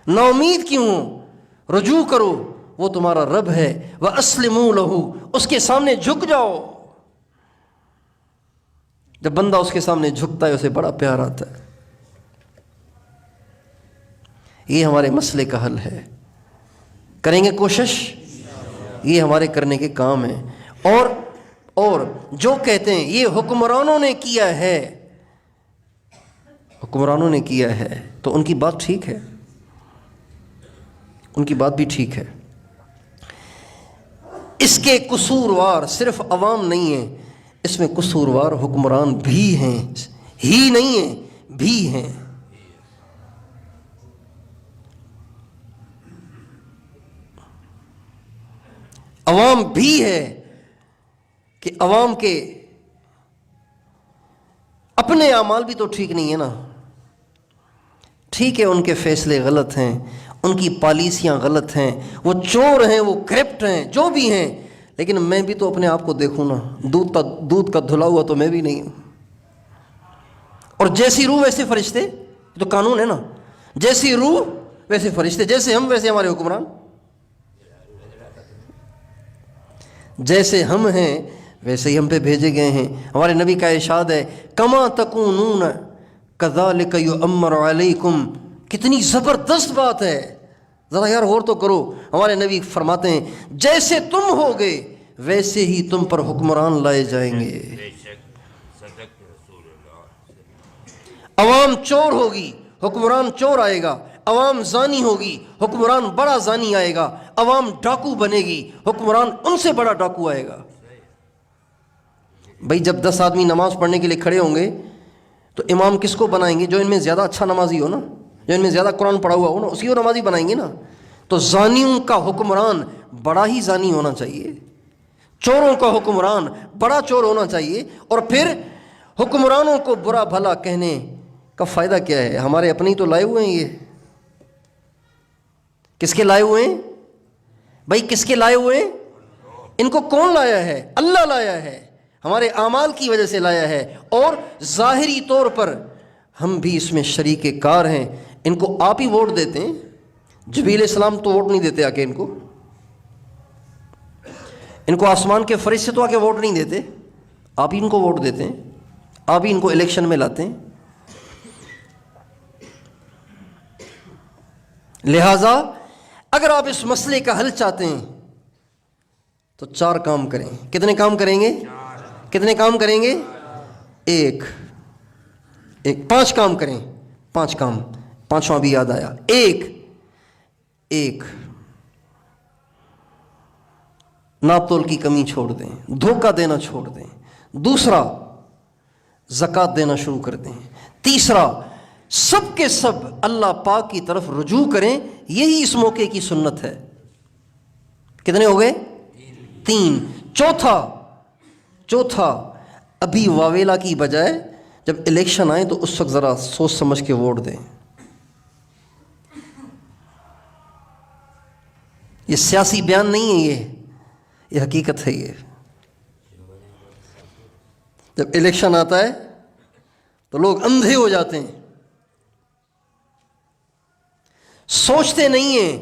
نا امید کیوں ہو؟ رجوع کرو، وہ تمہارا رب ہے۔ وَأَسْلِمُوا لَهُ، اس کے سامنے جھک جاؤ۔ جب بندہ اس کے سامنے جھکتا ہے اسے بڑا پیار آتا ہے۔ یہ ہمارے مسئلے کا حل ہے، کریں گے کوشش، یہ ہمارے کرنے کے کام ہیں۔ اور جو کہتے ہیں یہ حکمرانوں نے کیا ہے، حکمرانوں نے کیا ہے، تو ان کی بات ٹھیک ہے، ان کی بات بھی ٹھیک ہے۔ اس کے قصوروار صرف عوام نہیں ہیں، اس میں قصوروار حکمران بھی ہیں، ہی نہیں ہیں، بھی ہیں۔ عوام بھی ہے کہ عوام کے اپنے اعمال بھی تو ٹھیک نہیں ہے نا۔ ٹھیک ہے ان کے فیصلے غلط ہیں، ان کی پالیسیاں غلط ہیں، وہ چور ہیں، وہ کرپٹ ہیں، جو بھی ہیں، لیکن میں بھی تو اپنے آپ کو دیکھوں نا، دودھ کا دھلا ہوا تو میں بھی نہیں ہوں۔ اور جیسی روح ویسے فرشتے، تو قانون ہے نا، جیسی روح ویسے فرشتے، جیسے ہم ویسے ہمارے حکمران، جیسے ہم ہیں ویسے ہی ہم پہ بھیجے گئے ہیں۔ ہمارے نبی کا ارشاد ہے کما تکونون کذالک یؤمر علیکم، کتنی زبردست بات ہے، ذرا یار غور تو کرو۔ ہمارے نبی فرماتے ہیں جیسے تم ہوگے ویسے ہی تم پر حکمران لائے جائیں گے۔ عوام چور ہوگی، حکمران چور آئے گا، عوام زانی ہوگی، حکمران بڑا زانی آئے گا، عوام ڈاکو بنے گی، حکمران ان سے بڑا ڈاکو آئے گا۔ بھائی جب 10 آدمی نماز پڑھنے کے لیے کھڑے ہوں گے تو امام کس کو بنائیں گے؟ جو ان میں زیادہ اچھا نمازی ہو نا، جو ان میں زیادہ قرآن پڑھا ہوا ہو نا، اسی کو نمازی بنائیں گے نا۔ تو زانیوں کا حکمران بڑا ہی زانی ہونا چاہیے، چوروں کا حکمران بڑا چور ہونا چاہیے۔ اور پھر حکمرانوں کو برا بھلا کہنے کا فائدہ کیا ہے؟ ہمارے اپنے ہی تو لائے ہوئے ہیں۔ یہ کس کے لائے ہوئے ہیں بھائی؟ کس کے لائے ہوئے ہیں؟ ان کو کون لایا ہے؟ اللہ لایا ہے، ہمارے اعمال کی وجہ سے لایا ہے، اور ظاہری طور پر ہم بھی اس میں شریک کار ہیں۔ ان کو آپ ہی ووٹ دیتے ہیں، جبریل السلام تو ووٹ نہیں دیتے آ کے ان کو آسمان کے فرشتے تو آ کے ووٹ نہیں دیتے، آپ ہی ان کو ووٹ دیتے ہیں، آپ ہی ان کو الیکشن میں لاتے ہیں۔ لہٰذا اگر آپ اس مسئلے کا حل چاہتے ہیں تو 4 کام کریں۔ کتنے کام کریں گے؟ کتنے کام کریں گے؟ ایک 5 کام کریں، 5 کام، 5واں بھی یاد آیا۔ ایک ناپ تول کی کمی چھوڑ دیں، دھوکہ دینا چھوڑ دیں۔ دوسرا، زکوٰۃ دینا شروع کر دیں۔ تیسرا، سب کے سب اللہ پاک کی طرف رجوع کریں، یہی اس موقع کی سنت ہے۔ کتنے ہو گئے؟ 3۔ چوتھا ابھی واویلا کی بجائے جب الیکشن آئے تو اس وقت ذرا سوچ سمجھ کے ووٹ دیں۔ یہ سیاسی بیان نہیں ہے، یہ حقیقت ہے۔ یہ جب الیکشن آتا ہے تو لوگ اندھے ہو جاتے ہیں، سوچتے نہیں ہیں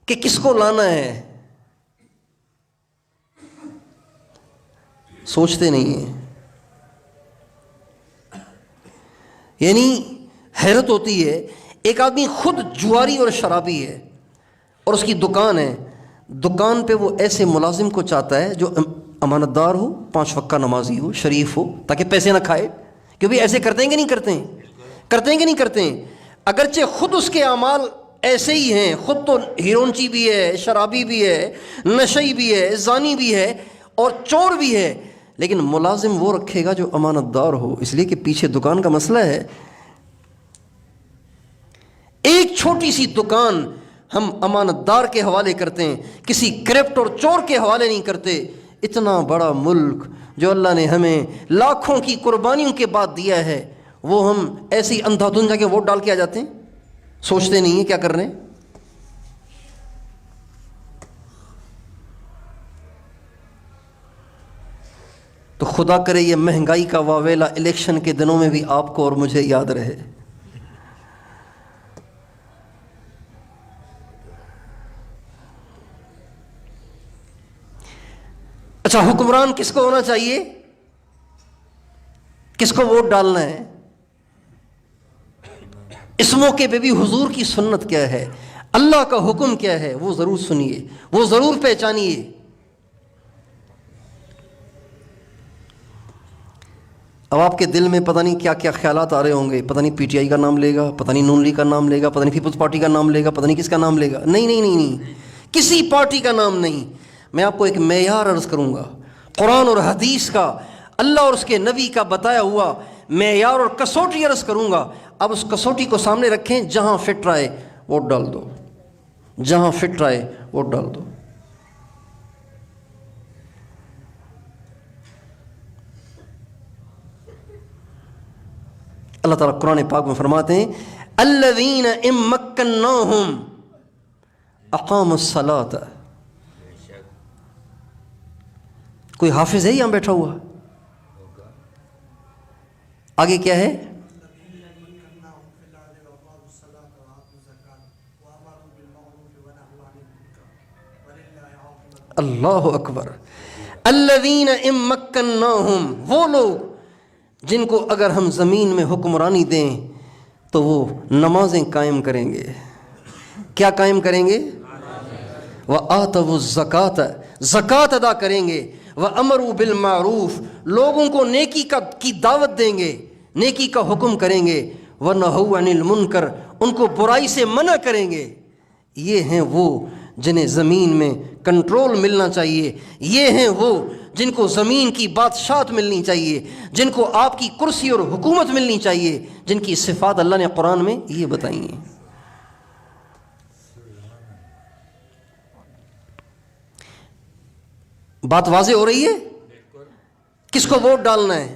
کہ کس کو لانا ہے، سوچتے نہیں ہیں۔ یعنی حیرت ہوتی ہے، ایک آدمی خود جواری اور شرابی ہے اور اس کی دکان ہے، دکان پہ وہ ایسے ملازم کو چاہتا ہے جو امانت دار ہو، 5 وقت کا نمازی ہو، شریف ہو، تاکہ پیسے نہ کھائے۔ کیونکہ ایسے کرتے ہیں کہ نہیں کرتے ہیں؟ کرتے ہیں کہ نہیں کرتے ہیں؟ اگرچہ خود اس کے اعمال ایسے ہی ہیں، خود تو ہیرونچی بھی ہے، شرابی بھی ہے، نشئی بھی ہے، زانی بھی ہے اور چور بھی ہے، لیکن ملازم وہ رکھے گا جو امانت دار ہو، اس لیے کہ پیچھے دکان کا مسئلہ ہے۔ ایک چھوٹی سی دکان ہم امانت دار کے حوالے کرتے ہیں، کسی کرپٹ اور چور کے حوالے نہیں کرتے۔ اتنا بڑا ملک جو اللہ نے ہمیں لاکھوں کی قربانیوں کے بعد دیا ہے، وہ ہم ایسے ہی اندھا دھند جا کے ووٹ ڈال کے آ جاتے ہیں، سوچتے نہیں ہیں کیا کر رہے ہیں۔ تو خدا کرے یہ مہنگائی کا واویلا الیکشن کے دنوں میں بھی آپ کو اور مجھے یاد رہے۔ اچھا، حکمران کس کو ہونا چاہیے؟ کس کو ووٹ ڈالنا ہے؟ اس موقع پہ بھی حضور کی سنت کیا ہے، اللہ کا حکم کیا ہے، وہ ضرور سنیے، وہ ضرور پہچانیے۔ اب آپ کے دل میں پتہ نہیں کیا کیا خیالات آ رہے ہوں گے، پتہ نہیں پی ٹی آئی کا نام لے گا، پتہ نہیں نون لیگ کا نام لے گا، پتہ نہیں پیپلز پارٹی کا نام لے گا، پتہ نہیں کس کا نام لے گا۔ نہیں نہیں نہیں نہیں، کسی پارٹی کا نام نہیں۔ میں آپ کو ایک معیار عرض کروں گا، قرآن اور حدیث کا، اللہ اور اس کے نبی کا بتایا ہوا معیار اور کسوٹی عرض کروں گا۔ اب اس کسوٹی کو سامنے رکھیں، جہاں فٹ رہے ووٹ ڈال دو، جہاں فٹ رہے ووٹ ڈال دو۔ اللہ تعالیٰ قرآن پاک میں فرماتے ہیں الذین ان مکناہم اقاموا الصلاۃ۔ کوئی حافظ ہے یہاں بیٹھا ہوا؟ آگے کیا ہے؟ اللہ اکبر۔ الذین ان مکناہم، وہ لوگ جن کو اگر ہم زمین میں حکمرانی دیں تو وہ نمازیں قائم کریں گے۔ کیا قائم کریں گے؟ وَآتَوُا الزَّكَاةَ، زکوٰۃ ادا کریں گے۔ وَأَمَرُوا بِالْمَعْرُوفِ، لوگوں کو نیکی کی دعوت دیں گے، نیکی کا حکم کریں گے۔ وَنَهَوْا عَنِ الْمُنکَرِ، ان کو برائی سے منع کریں گے، یہ ہیں وہ جنہیں زمین میں کنٹرول ملنا چاہیے، یہ ہیں وہ جن کو زمین کی بادشاہت ملنی چاہیے، جن کو آپ کی کرسی اور حکومت ملنی چاہیے، جن کی صفات اللہ نے قرآن میں یہ بتائی ہیں۔ بات واضح ہو رہی ہے؟ کس کو ووٹ ڈالنا ہے؟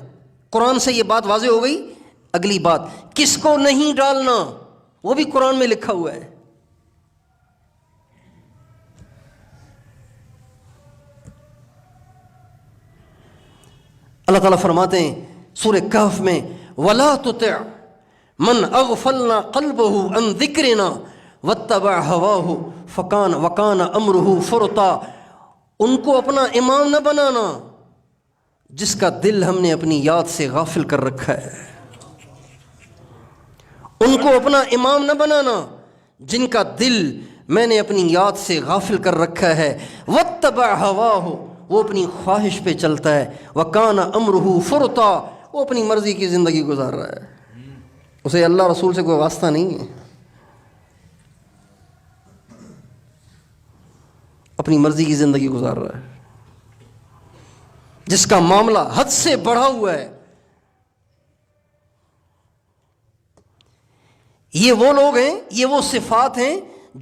قرآن سے یہ بات واضح ہو گئی۔ اگلی بات، کس کو نہیں ڈالنا، وہ بھی قرآن میں لکھا ہوا ہے۔ اللہ تعالیٰ فرماتے ہیں سورہ کہف میں، وَلَا تُطِعْ مَنْ أَغْفَلْنَا قَلْبَهُ عَنْ ذِكْرِنَا وَاتَّبَعَ هَوَاهُ وَكَانَ أَمْرُهُ فُرُطًا۔ ان کو اپنا امام نہ بنانا جس کا دل ہم نے اپنی یاد سے غافل کر رکھا ہے، ان کو اپنا امام نہ بنانا جن کا دل میں نے اپنی یاد سے غافل کر رکھا ہے، وَاتَّبَعَ هَوَاهُ، وہ اپنی خواہش پہ چلتا ہے، وَكَانَ أَمْرُهُ فُرُطًا، وہ اپنی مرضی کی زندگی گزار رہا ہے، اسے اللہ رسول سے کوئی واسطہ نہیں ہے، اپنی مرضی کی زندگی گزار رہا ہے، جس کا معاملہ حد سے بڑھا ہوا ہے۔ یہ وہ لوگ ہیں، یہ وہ صفات ہیں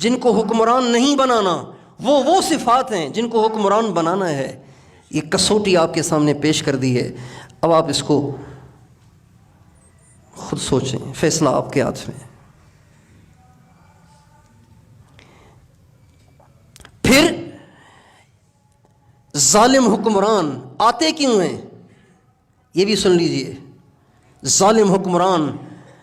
جن کو حکمران نہیں بنانا، وہ صفات ہیں جن کو حکمران بنانا ہے۔ یہ کسوٹی آپ کے سامنے پیش کر دی ہے، اب آپ اس کو خود سوچیں، فیصلہ آپ کے ہاتھ میں۔ پھر ظالم حکمران آتے کیوں ہیں یہ بھی سن لیجئے۔ ظالم حکمران،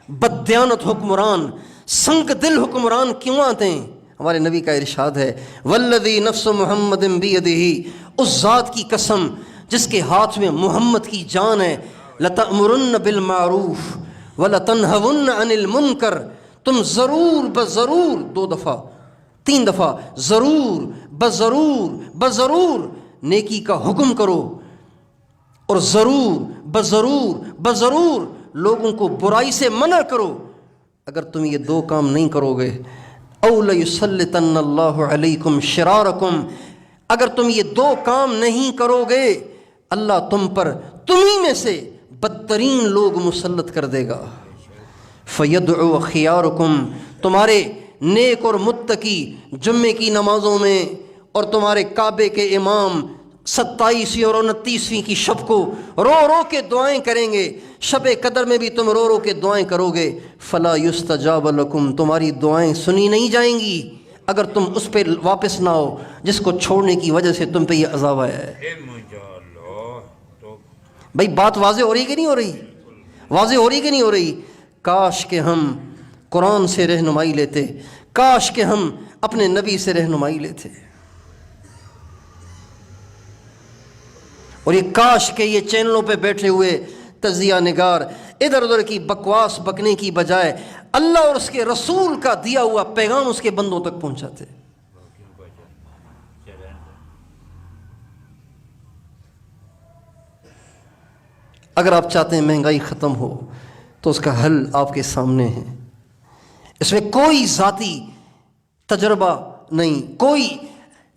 بددیانت حکمران، سنگ دل حکمران کیوں آتے ہیں؟ ہمارے نبی کا ارشاد ہے، والذی نفس محمد بیدہ، اس ذات کی قسم جس کے ہاتھ میں محمد کی جان ہے، لتأمرن بالمعروف ولتنہون عن المنکر، تم ضرور بضرور، 2 دفعہ 3 دفعہ، ضرور بضرور بضرور نیکی کا حکم کرو، اور ضرور بضرور بضرور لوگوں کو برائی سے منع کرو۔ اگر تم یہ 2 کام نہیں کرو گے، او لیسلطن اللہ علیکم شرارکم، اگر تم یہ 2 کام نہیں کرو گے اللہ تم پر تمہیں میں سے بدترین لوگ مسلط کر دے گا۔ فیدعو خیارکم، تمہارے نیک اور متقی جمعے کی نمازوں میں اور تمہارے کعبے کے امام 27ویں اور 29ویں کی شب کو رو رو کے دعائیں کریں گے، شب قدر میں بھی تم رو رو کے دعائیں کرو گے، فلا یستجاب لکم، تمہاری دعائیں سنی نہیں جائیں گی اگر تم اس پہ واپس نہ ہو جس کو چھوڑنے کی وجہ سے تم پہ یہ عذاب آیا ہے۔ بھائی بات واضح ہو رہی کہ نہیں ہو رہی؟ واضح ہو رہی کہ نہیں ہو رہی؟ کاش کہ ہم قرآن سے رہنمائی لیتے، کاش کہ ہم اپنے نبی سے رہنمائی لیتے، اور یہ کاش کہ یہ چینلوں پہ بیٹھے ہوئے تجزیہ نگار ادھر ادھر کی بکواس بکنے کی بجائے اللہ اور اس کے رسول کا دیا ہوا پیغام اس کے بندوں تک پہنچاتے۔ اگر آپ چاہتے ہیں مہنگائی ختم ہو تو اس کا حل آپ کے سامنے ہے، اس میں کوئی ذاتی تجربہ نہیں، کوئی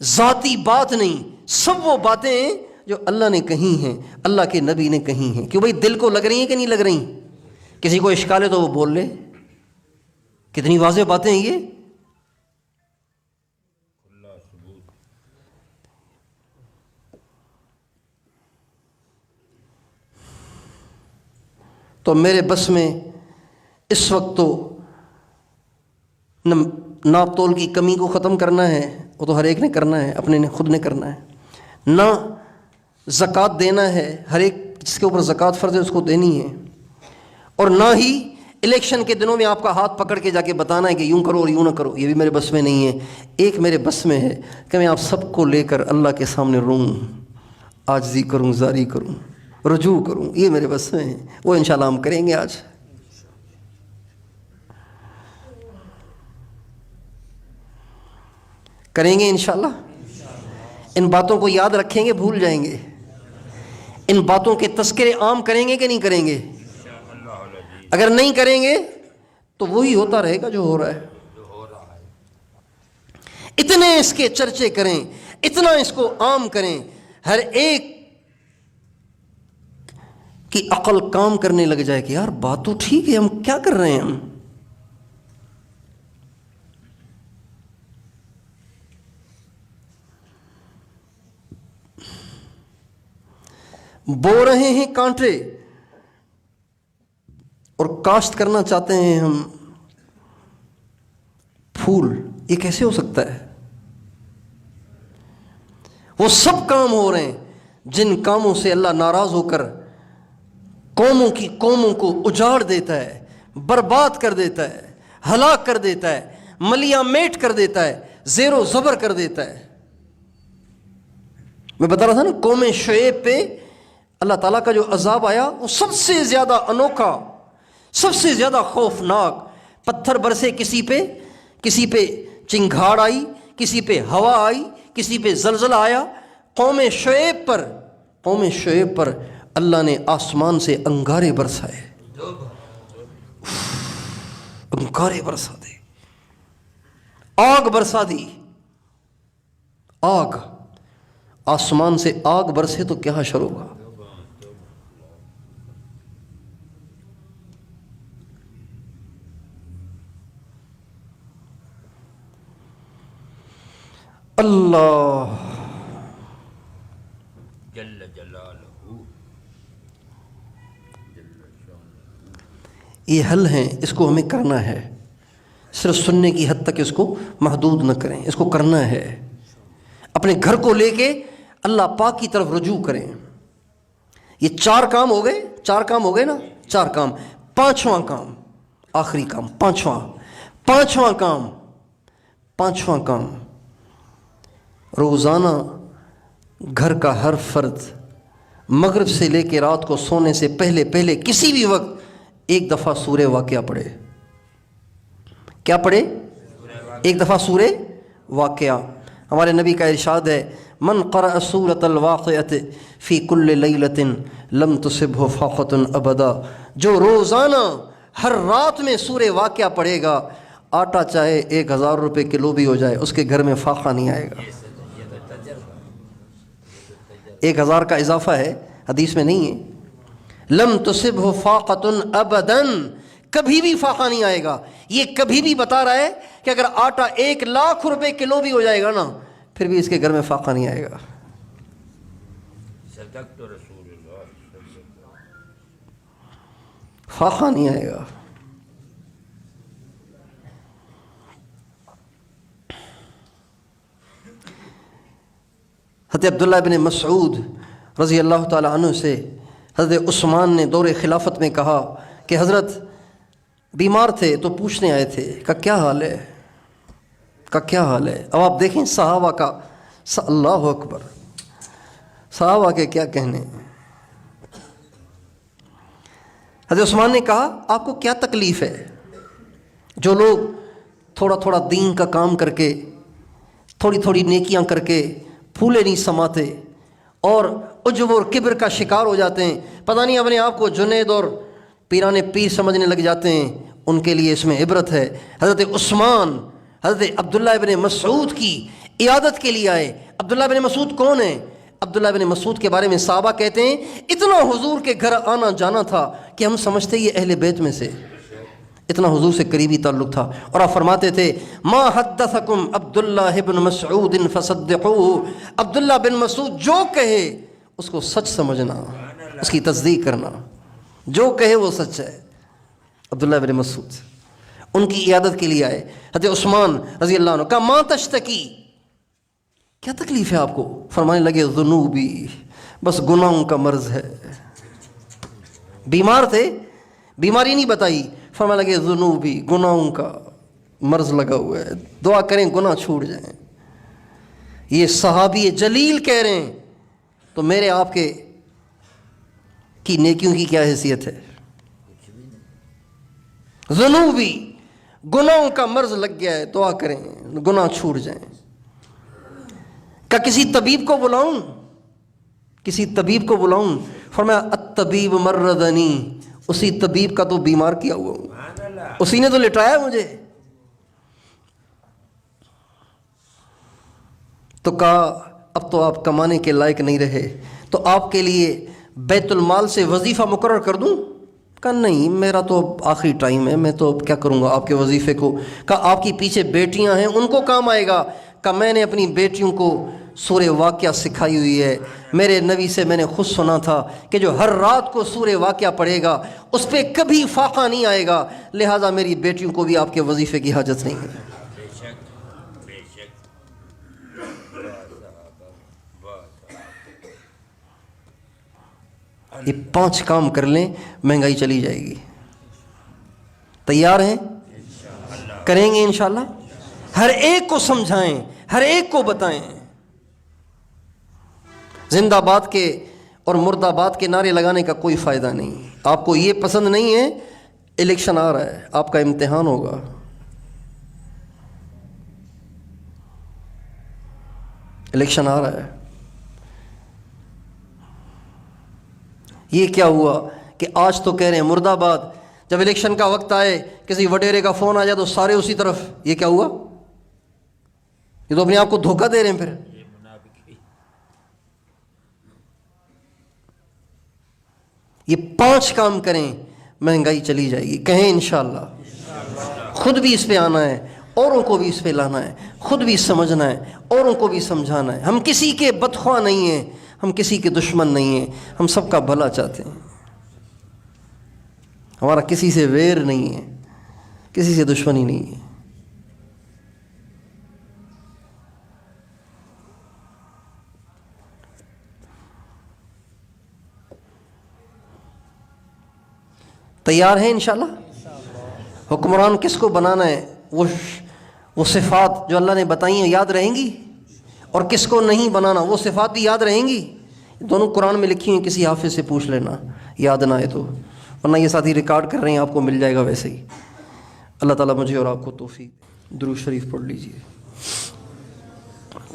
ذاتی بات نہیں، سب وہ باتیں ہیں جو اللہ نے کہی ہیں، اللہ کے نبی نے کہی ہیں۔ کیوں بھائی دل کو لگ رہی ہیں کہ نہیں لگ رہی؟ کسی کو اشکال ہے تو وہ بول لے، کتنی واضح باتیں ہیں یہ۔ تو میرے بس میں اس وقت تو ناپ تول کی کمی کو ختم کرنا ہے، وہ تو ہر ایک نے کرنا ہے، اپنے نے خود نے کرنا ہے، نہ زکوٰۃ دینا ہے، ہر ایک جس کے اوپر زکوٰۃ فرض ہے اس کو دینی ہے، اور نہ ہی الیکشن کے دنوں میں آپ کا ہاتھ پکڑ کے جا کے بتانا ہے کہ یوں کرو اور یوں نہ کرو، یہ بھی میرے بس میں نہیں ہے۔ ایک میرے بس میں ہے کہ میں آپ سب کو لے کر اللہ کے سامنے روؤں، عاجزی کروں، زاری کروں، رجوع کروں، یہ میرے بس میں ہے، وہ انشاءاللہ ہم کریں گے، آج کریں گے انشاءاللہ۔ ان باتوں کو یاد رکھیں گے، بھول جائیں گے؟ ان باتوں کے تذکرے عام کریں گے کہ نہیں کریں گے؟ اگر نہیں کریں گے تو وہی ہوتا رہے گا جو ہو رہا ہے. اتنے اس کے چرچے کریں، اتنا اس کو عام کریں، ہر ایک کی عقل کام کرنے لگ جائے کہ یار بات تو ٹھیک ہے، ہم کیا کر رہے ہیں. ہم بو رہے ہیں کانٹے اور کاشت کرنا چاہتے ہیں ہم پھول. یہ کیسے ہو سکتا ہے؟ وہ سب کام ہو رہے ہیں جن کاموں سے اللہ ناراض ہو کر قوموں کو اجاڑ دیتا ہے، برباد کر دیتا ہے، ہلاک کر دیتا ہے، ملیاں میٹ کر دیتا ہے، زیر و زبر کر دیتا ہے. میں بتا رہا تھا نا، قوم شعیب پہ اللہ تعالیٰ کا جو عذاب آیا وہ سب سے زیادہ انوکھا، سب سے زیادہ خوفناک. پتھر برسے کسی پہ چنگھاڑ آئی، کسی پہ ہوا آئی، کسی پہ زلزلہ آیا. قوم شعیب پر اللہ نے آسمان سے انگارے برسائے، انگارے برسا دے، آگ برسا دی. آگ، آسمان سے آگ برسے تو کیا حشر ہوگا. اللہ جل جلالہ. یہ حل ہیں، اس کو ہمیں کرنا ہے. صرف سننے کی حد تک اس کو محدود نہ کریں، اس کو کرنا ہے. اپنے گھر کو لے کے اللہ پاک کی طرف رجوع کریں. یہ 4 کام ہو گئے نا، 4 کام. 5واں کام، آخری کام، پانچواں کام، روزانہ گھر کا ہر فرد مغرب سے لے کے رات کو سونے سے پہلے کسی بھی وقت ایک دفعہ سورہ واقعہ پڑھے. کیا پڑھے؟ ایک دفعہ سورہ واقعہ. ہمارے نبی کا ارشاد ہے، من قرأ سورۃ الواقعۃ فی کل لیلۃ لم تصبہ فاقۃ ابدا. جو روزانہ ہر رات میں سورہ واقعہ پڑھے گا، آٹا چاہے 1000 روپے کلو بھی ہو جائے، اس کے گھر میں فاقہ نہیں آئے گا. 1000 کا اضافہ ہے، حدیث میں نہیں ہے. لم تصبہ فاقۃ ابدا، کبھی بھی فاقہ نہیں آئے گا. یہ کبھی بھی بتا رہا ہے کہ اگر آٹا 1,00,000 روپے کلو بھی ہو جائے گا نا، پھر بھی اس کے گھر میں فاقہ نہیں آئے گا. صدقت رسول اللہ، فاقہ نہیں آئے گا. حضرت عبداللہ بن مسعود رضی اللہ تعالی عنہ سے حضرت عثمان نے دور خلافت میں کہا کہ حضرت بیمار تھے تو پوچھنے آئے تھے کہ کیا حال ہے. اب آپ دیکھیں صحابہ کا، اللہ اکبر، صحابہ کے کیا کہنے. حضرت عثمان نے کہا آپ کو کیا تکلیف ہے؟ جو لوگ تھوڑا دین کا کام کر کے، تھوڑی نیکیاں کر کے پھولے نہیں سماتے اور عجب اور کبر کا شکار ہو جاتے ہیں، پتہ نہیں اپنے آپ کو جنید اور پیرانے پیر سمجھنے لگ جاتے ہیں، ان کے لیے اس میں عبرت ہے. حضرت عثمان حضرت عبداللہ ابن مسعود کی عیادت کے لیے آئے. عبداللہ ابن مسعود کون ہیں؟ عبداللہ ابن مسعود کے بارے میں صحابہ کہتے ہیں اتنا حضور کے گھر آنا جانا تھا کہ ہم سمجھتے یہ اہل بیت میں سے، اتنا حضور سے قریبی تعلق تھا. اور آپ فرماتے تھے ما حدثکم عبداللہ ابن مسعود فصدقوه، عبداللہ بن مسعود جو کہے اس کو سچ سمجھنا، اس کی تصدیق کرنا، جو کہے وہ سچ ہے. عبداللہ بن مسعود ان کی عیادت کے لیے آئے. حضرت عثمان رضی اللہ عنہ کہا ما تشتکی، کیا تکلیف ہے آپ کو؟ فرمانے لگے ذنوبی، بس گناہوں کا مرض ہے. بیمار تھے، بیماری نہیں بتائی، فرمانے لگے ذنوبی، گناہوں کا مرض لگا ہوا ہے، دعا کریں گناہ چھوٹ جائیں. یہ صحابی جلیل کہہ رہے ہیں تو میرے آپ کے کی نیکیوں کی کیا حیثیت ہے؟ ذنوبی، گناہوں کا مرض لگ گیا ہے، دعا کریں گناہ چھوٹ جائیں. کہ کسی طبیب کو بلاؤں؟ فرمایا الطبیب مردنی، اسی طبیب کا تو بیمار کیا ہوا ہوں. اسی نے تو لٹایا مجھے. تو کہا اب تو آپ کمانے کے لائق نہیں رہے, تو آپ کے لیے بیت المال سے وظیفہ مقرر کر دوں؟ کہا نہیں, میرا تو آخری ٹائم ہے, میں تو کیا کروں گا آپ کے وظیفے کو. کہا آپ کی پیچھے بیٹیاں ہیں, ان کو کام آئے گا. کہا میں نے اپنی بیٹیوں کو سورہ واقعہ سکھائی ہوئی ہے, میرے نبی سے میں نے خود سنا تھا کہ جو ہر رات کو سورہ واقعہ پڑھے گا اس پہ کبھی فاقہ نہیں آئے گا, لہٰذا میری بیٹیوں کو بھی آپ کے وظیفے کی حاجت نہیں ہے. بے شک بے شک. یہ 5 کام کر لیں, مہنگائی چلی جائے گی. تیار ہیں؟ کریں گے انشاءاللہ. ہر ایک کو سمجھائیں, ہر ایک کو بتائیں. زندہ باد کے اور مرد آباد کے نعرے لگانے کا کوئی فائدہ نہیں. آپ کو یہ پسند نہیں ہے, الیکشن آ رہا ہے, آپ کا امتحان ہوگا. الیکشن آ رہا ہے. یہ کیا ہوا کہ آج تو کہہ رہے ہیں مرد آباد, جب الیکشن کا وقت آئے کسی وڈیرے کا فون آ جائے تو سارے اسی طرف. یہ کیا ہوا؟ یہ تو اپنے آپ کو دھوکہ دے رہے ہیں. پھر یہ منافقی. یہ 5 کام کریں, مہنگائی چلی جائے گی. کہیں انشاءاللہ. خود بھی اس پہ آنا ہے, اوروں کو بھی اس پہ لانا ہے, خود بھی سمجھنا ہے, اوروں کو بھی سمجھانا ہے. ہم کسی کے بدخواہ نہیں ہیں, ہم کسی کے دشمن نہیں ہیں, ہم سب کا بھلا چاہتے ہیں. ہمارا کسی سے ویر نہیں ہے, کسی سے دشمنی نہیں ہے. تیار ہیں انشاءاللہ؟ حکمران کس کو بنانا ہے؟ وہ صفات جو اللہ نے بتائی ہیں یاد رہیں گی, اور کس کو نہیں بنانا وہ صفات بھی یاد رہیں گی. دونوں قرآن میں لکھی ہیں, کسی حافظ سے پوچھ لینا یاد نہ آئے تو, ورنہ یہ ساتھی ریکارڈ کر رہے ہیں, آپ کو مل جائے گا ویسے ہی. اللہ تعالیٰ مجھے اور آپ کو توفیق. درود شریف پڑھ لیجئے.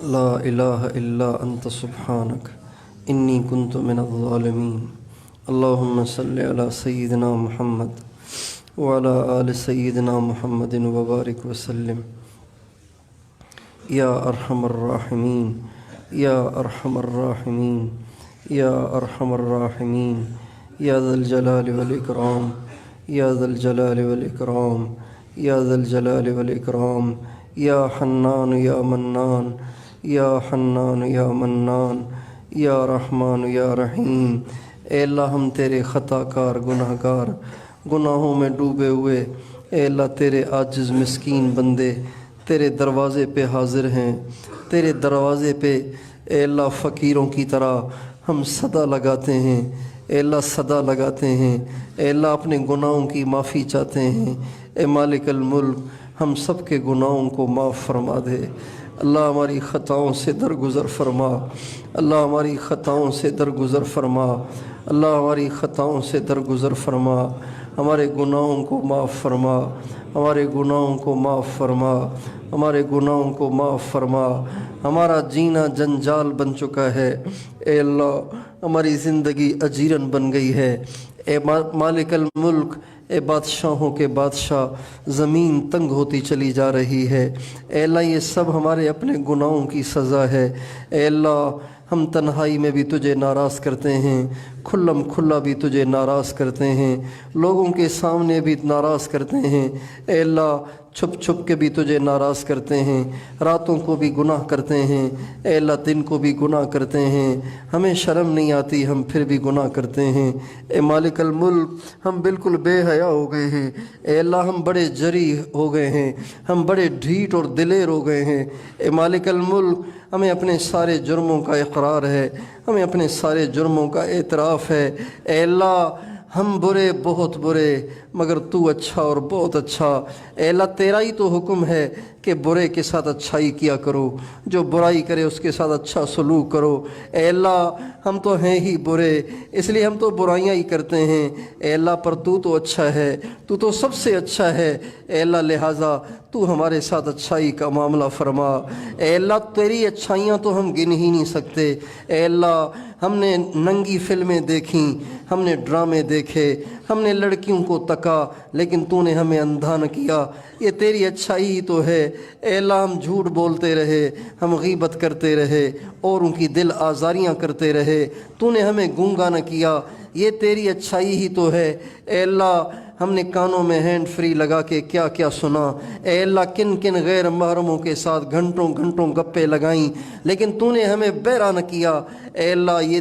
لا الہ الا انت سبحانک انی کنت من الظالمین. اللہم صلی علی سیدنا محمد وعلی آل سیدنا محمد وبارک وسلم. یا ارحم الراحمین, یا ارحم الراحمین, یا ارحم الراحمین, یا ذا الجلال والاکرام, یا ذا الجلال والاکرام, یا ذا الجلال والاکرام. یا حنان یا منان, یا حنان یا منان, یا رحمان یا رحیم. اے اللہ ہم تیرے خطا کار گناہ گار, گناہوں میں ڈوبے ہوئے, اے اللہ تیرے عاجز مسکین بندے تیرے دروازے پہ حاضر ہیں. تیرے دروازے پہ اے اللہ فقیروں کی طرح ہم صدا لگاتے ہیں. اے اللہ صدا لگاتے ہیں. اے اللہ اپنے گناہوں کی معافی چاہتے ہیں. اے مالک الملک ہم سب کے گناہوں کو معاف فرما دے. اللہ ہماری خطاؤں سے درگزر فرما. اللہ ہماری خطاؤں سے درگزر فرما. اللہ ہماری خطاؤں سے درگزر فرما. ہمارے گناہوں کو معاف فرما. ہمارے گناہوں کو معاف فرما. ہمارے گناہوں کو معاف فرما. ہمارا جینا جنجال بن چکا ہے. اے اللہ ہماری زندگی اجیرن بن گئی ہے. اے مالک الملک, اے بادشاہوں کے بادشاہ, زمین تنگ ہوتی چلی جا رہی ہے. اے اللہ یہ سب ہمارے اپنے گناہوں کی سزا ہے. اے اللہ ہم تنہائی میں بھی تجھے ناراض کرتے ہیں, کھلم کھلا بھی تجھے ناراض کرتے ہیں, لوگوں کے سامنے بھی ناراض کرتے ہیں. اے اللہ چھپ چھپ کے بھی تجھے ناراض کرتے ہیں, راتوں کو بھی گناہ کرتے ہیں. اے اللہ دن کو بھی گناہ کرتے ہیں. ہمیں شرم نہیں آتی, ہم پھر بھی گناہ کرتے ہیں. اے مالک الملک ہم بالکل بے حیا ہو گئے ہیں. اے اللہ ہم بڑے جری ہو گئے ہیں, ہم بڑے ڈھیٹ اور دلیر ہو گئے ہیں. اے مالک الملک ہمیں اپنے سارے جرموں کا اقرار ہے, ہمیں اپنے سارے جرموں کا اعتراف ہے. اے اللہ ہم برے, بہت برے, مگر تو اچھا اور بہت اچھا. اے اللہ تیرا ہی تو حکم ہے کہ برے کے ساتھ اچھائی کیا کرو, جو برائی کرے اس کے ساتھ اچھا سلوک کرو. اے اللہ ہم تو ہیں ہی برے, اس لیے ہم تو برائیاں ہی کرتے ہیں. اے اللہ پر تو اچھا ہے, تو سب سے اچھا ہے. اے اللہ لہٰذا تو ہمارے ساتھ اچھائی کا معاملہ فرما. اے اللہ تیری اچھائیاں تو ہم گن ہی نہیں سکتے. اے اللہ ہم نے ننگی فلمیں دیکھیں, ہم نے ڈرامے دیکھے, ہم نے لڑکیوں کو رکھا لیکن تو نے ہمیں اندھا نہ کیا، یہ تیری اچھائی ہی تو ہے۔ اے اللہ ہم جھوٹ بولتے رہے، ہم غیبت کرتے رہے، اوروں کی دل آزاریاں کرتے رہے، تو نے ہمیں گونگا نہ کیا، یہ تیری اچھائی ہی تو ہے۔ اے اللہ ہم نے کانوں میں ہینڈ فری لگا کے کیا کیا سنا، اے اللہ کن کن غیر محرموں کے ساتھ گھنٹوں گھنٹوں گپے لگائیں، لیکن تو نے ہمیں بہرا نہ کیا۔ اے اللہ یہ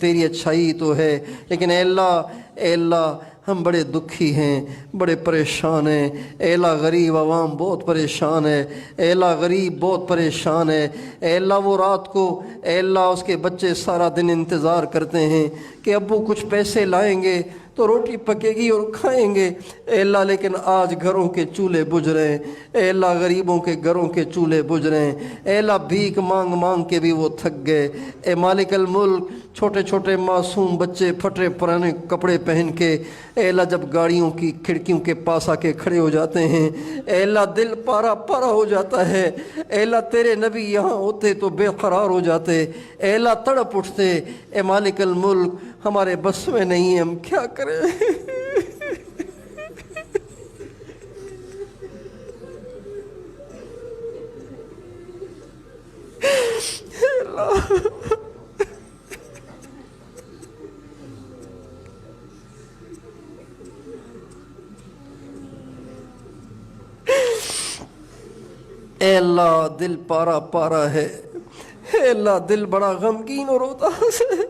تیری اچھائی تو ہے، لیکن اے اللہ ہم بڑے دکھی ہیں، بڑے پریشان ہیں۔ اے اللہ غریب عوام بہت پریشان ہے، اے اللہ غریب بہت پریشان ہے۔ اے اللہ وہ رات کو اے اللہ اس کے بچے سارا دن انتظار کرتے ہیں کہ ابو کچھ پیسے لائیں گے تو روٹی پکے گی اور کھائیں گے، اے اللہ لیکن آج گھروں کے چولہے بجھ رہے ہیں، اے اللہ غریبوں کے گھروں کے چولہے بجھ رہے ہیں۔ اے اللہ بھیک مانگ مانگ کے بھی وہ تھک گئے۔ اے مالک الملک چھوٹے چھوٹے معصوم بچے پھٹے پرانے کپڑے پہن کے اے اللہ جب گاڑیوں کی کھڑکیوں کے پاس آ کے کھڑے ہو جاتے ہیں، اے اللہ دل پارا پارا ہو جاتا ہے۔ اے اللہ تیرے نبی یہاں ہوتے تو بے قرار ہو جاتے، اے اللہ تڑپ اٹھتے۔ اے مالک الملک ہمارے بس میں نہیں ہے، ہم کیا کریں؟ اے اللہ دل پارا پارا ہے، اے اللہ دل بڑا غمگین اور اداس ہے۔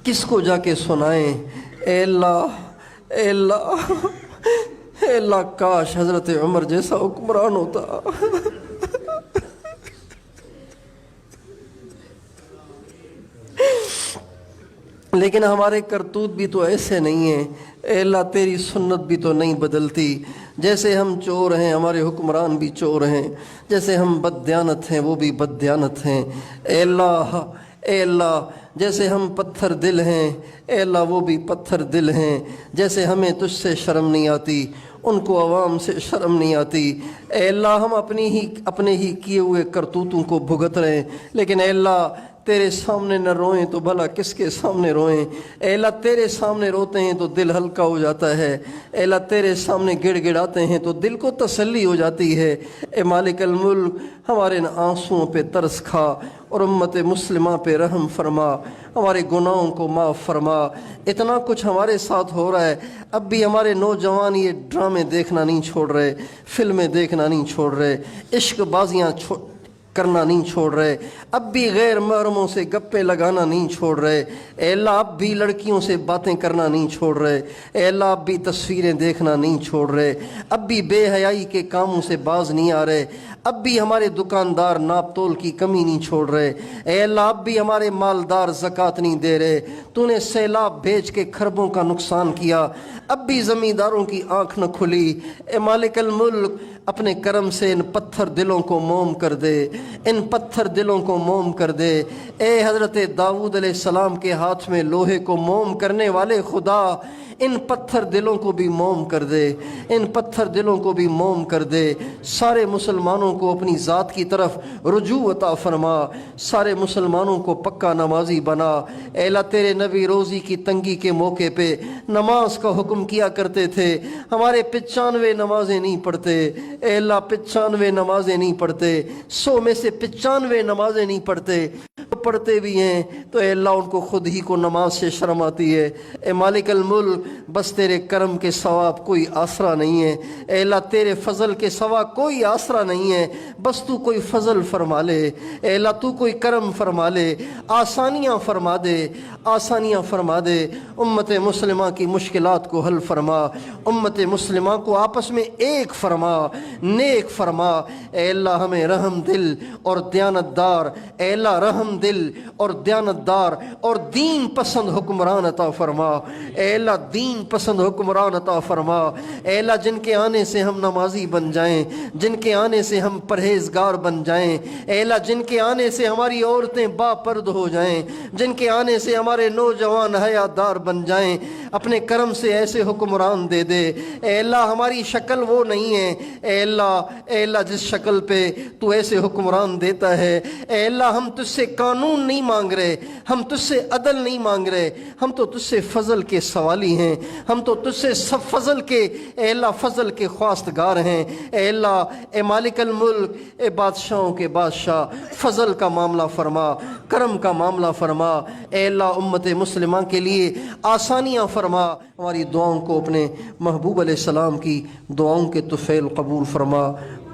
کس کو جا کے سنائیں؟ اے اللہ اے اللہ اے اللہ کاش حضرت عمر جیسا حکمران ہوتا۔ لیکن ہمارے کرتوت بھی تو ایسے نہیں ہیں، اے اللہ تیری سنت بھی تو نہیں بدلتی۔ جیسے ہم چور ہیں ہمارے حکمران بھی چور ہیں، جیسے ہم بددیانت ہیں وہ بھی بددیانت ہیں۔ اے اللہ جیسے ہم پتھر دل ہیں، اے اللہ وہ بھی پتھر دل ہیں۔ جیسے ہمیں تجھ سے شرم نہیں آتی ان کو عوام سے شرم نہیں آتی۔ اے اللہ ہم اپنے ہی کیے ہوئے کرتوتوں کو بھگت رہے ہیں، لیکن اے اللہ تیرے سامنے نہ روئیں تو بھلا کس کے سامنے روئیں؟ اے اللہ تیرے سامنے روتے ہیں تو دل ہلکا ہو جاتا ہے، اے اللہ تیرے سامنے گڑ گڑاتے ہیں تو دل کو تسلی ہو جاتی ہے۔ اے مالک الملک ہمارے ان آنسوؤں پہ ترس کھا اور امت مسلمہ پہ رحم فرما، ہمارے گناہوں کو معاف فرما۔ اتنا کچھ ہمارے ساتھ ہو رہا ہے، اب بھی ہمارے نوجوان یہ ڈرامے دیکھنا نہیں چھوڑ رہے، فلمیں دیکھنا نہیں چھوڑ رہے، عشق بازیاں کرنا نہیں چھوڑ رہے، اب بھی غیر محرموں سے گپے لگانا نہیں چھوڑ رہے۔ اے اللہ اب بھی لڑکیوں سے باتیں کرنا نہیں چھوڑ رہے، اے اللہ اب بھی تصویریں دیکھنا نہیں چھوڑ رہے، اب بھی بے حیائی کے کاموں سے باز نہیں آ رہے، اب بھی ہمارے دکاندار ناپ تول کی کمی نہیں چھوڑ رہے، اے اللہ اب بھی ہمارے مالدار زکوٰۃ نہیں دے رہے۔ تو نے سیلاب بھیج کے خربوں کا نقصان کیا، اب بھی زمینداروں کی آنکھ نہ کھلی۔ اے مالک الملک اپنے کرم سے ان پتھر دلوں کو موم کر دے، ان پتھر دلوں کو موم کر دے۔ اے حضرت داؤد علیہ السلام کے ہاتھ میں لوہے کو موم کرنے والے خدا، ان پتھر دلوں کو بھی موم کر دے، ان پتھر دلوں کو بھی موم کر دے۔ سارے مسلمانوں کو اپنی ذات کی طرف رجوع عطا فرما، سارے مسلمانوں کو پکا نمازی بنا۔ اے اللہ تیرے نبی روزی کی تنگی کے موقع پہ نماز کا حکم کیا کرتے تھے، ہمارے 95 نمازیں نہیں پڑھتے، اے اللہ 95 نمازیں نہیں پڑھتے، 100 میں سے 95 نمازیں نہیں پڑھتے، پڑھتے بھی ہیں تو اے اللہ ان کو خود ہی کو نماز سے شرم آتی ہے۔ اے مالک الملک بس تیرے کرم کے سوا کوئی آسرا نہیں ہے، اے اللہ تیرے فضل کے سوا کوئی آسرا نہیں ہے، بس تو کوئی فضل فرما لے، اے اللہ تو کوئی کرم فرما لے، آسانیاں فرما دے، آسانیاں فرما دے۔ امت مسلمہ کی مشکلات کو حل فرما، امت مسلمہ کو آپس میں ایک فرما، نیک فرما۔ اے اللہ ہمیں رحم دل اور دیانتدار، اے اللہ رحم دل اور دیانتدار اور دین پسند حکمران عطا فرما، اے اللہ دین پسند حکمران عطا فرما۔ اے اللہ جن کے آنے سے ہم نمازی بن جائیں، جن کے آنے سے ہم پرہیزگار بن جائیں، اے اللہ جن کے آنے سے ہماری عورتیں با پرد ہو جائیں، جن کے آنے سے ہمارے نوجوان حیات دار بن جائیں، اپنے کرم سے ایسے حکمران دے دے۔ اے اللہ ہماری شکل وہ نہیں ہے، اے اللہ جس شکل پہ تو ایسے حکمران دیتا ہے، اے اللہ ہم تجھ سے قانون نہیں مانگ رہے، ہم تجھ سے عدل نہیں مانگ رہے، ہم تو تجھ سے فضل کے سوالی ہیں، ہم تو تجھ سے سب فضل کے، اے اللہ فضل کے خواستگار ہیں۔ اے اللہ اے مالک الملک، اے بادشاہوں کے بادشاہ، فضل کا معاملہ فرما، کرم کا معاملہ فرما۔ اے اللہ امت مسلمہ کے لیے آسانیاں فرما، ہماری دعاؤں کو اپنے محبوب علیہ السلام کی دعاؤں کے طفیل قبول فرما۔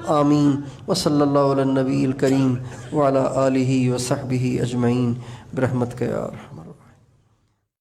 آمین وصلی اللہ علی النبی الکریم وعلی آلہ وصحبہ اجمعین برحمتک یا ارحم۔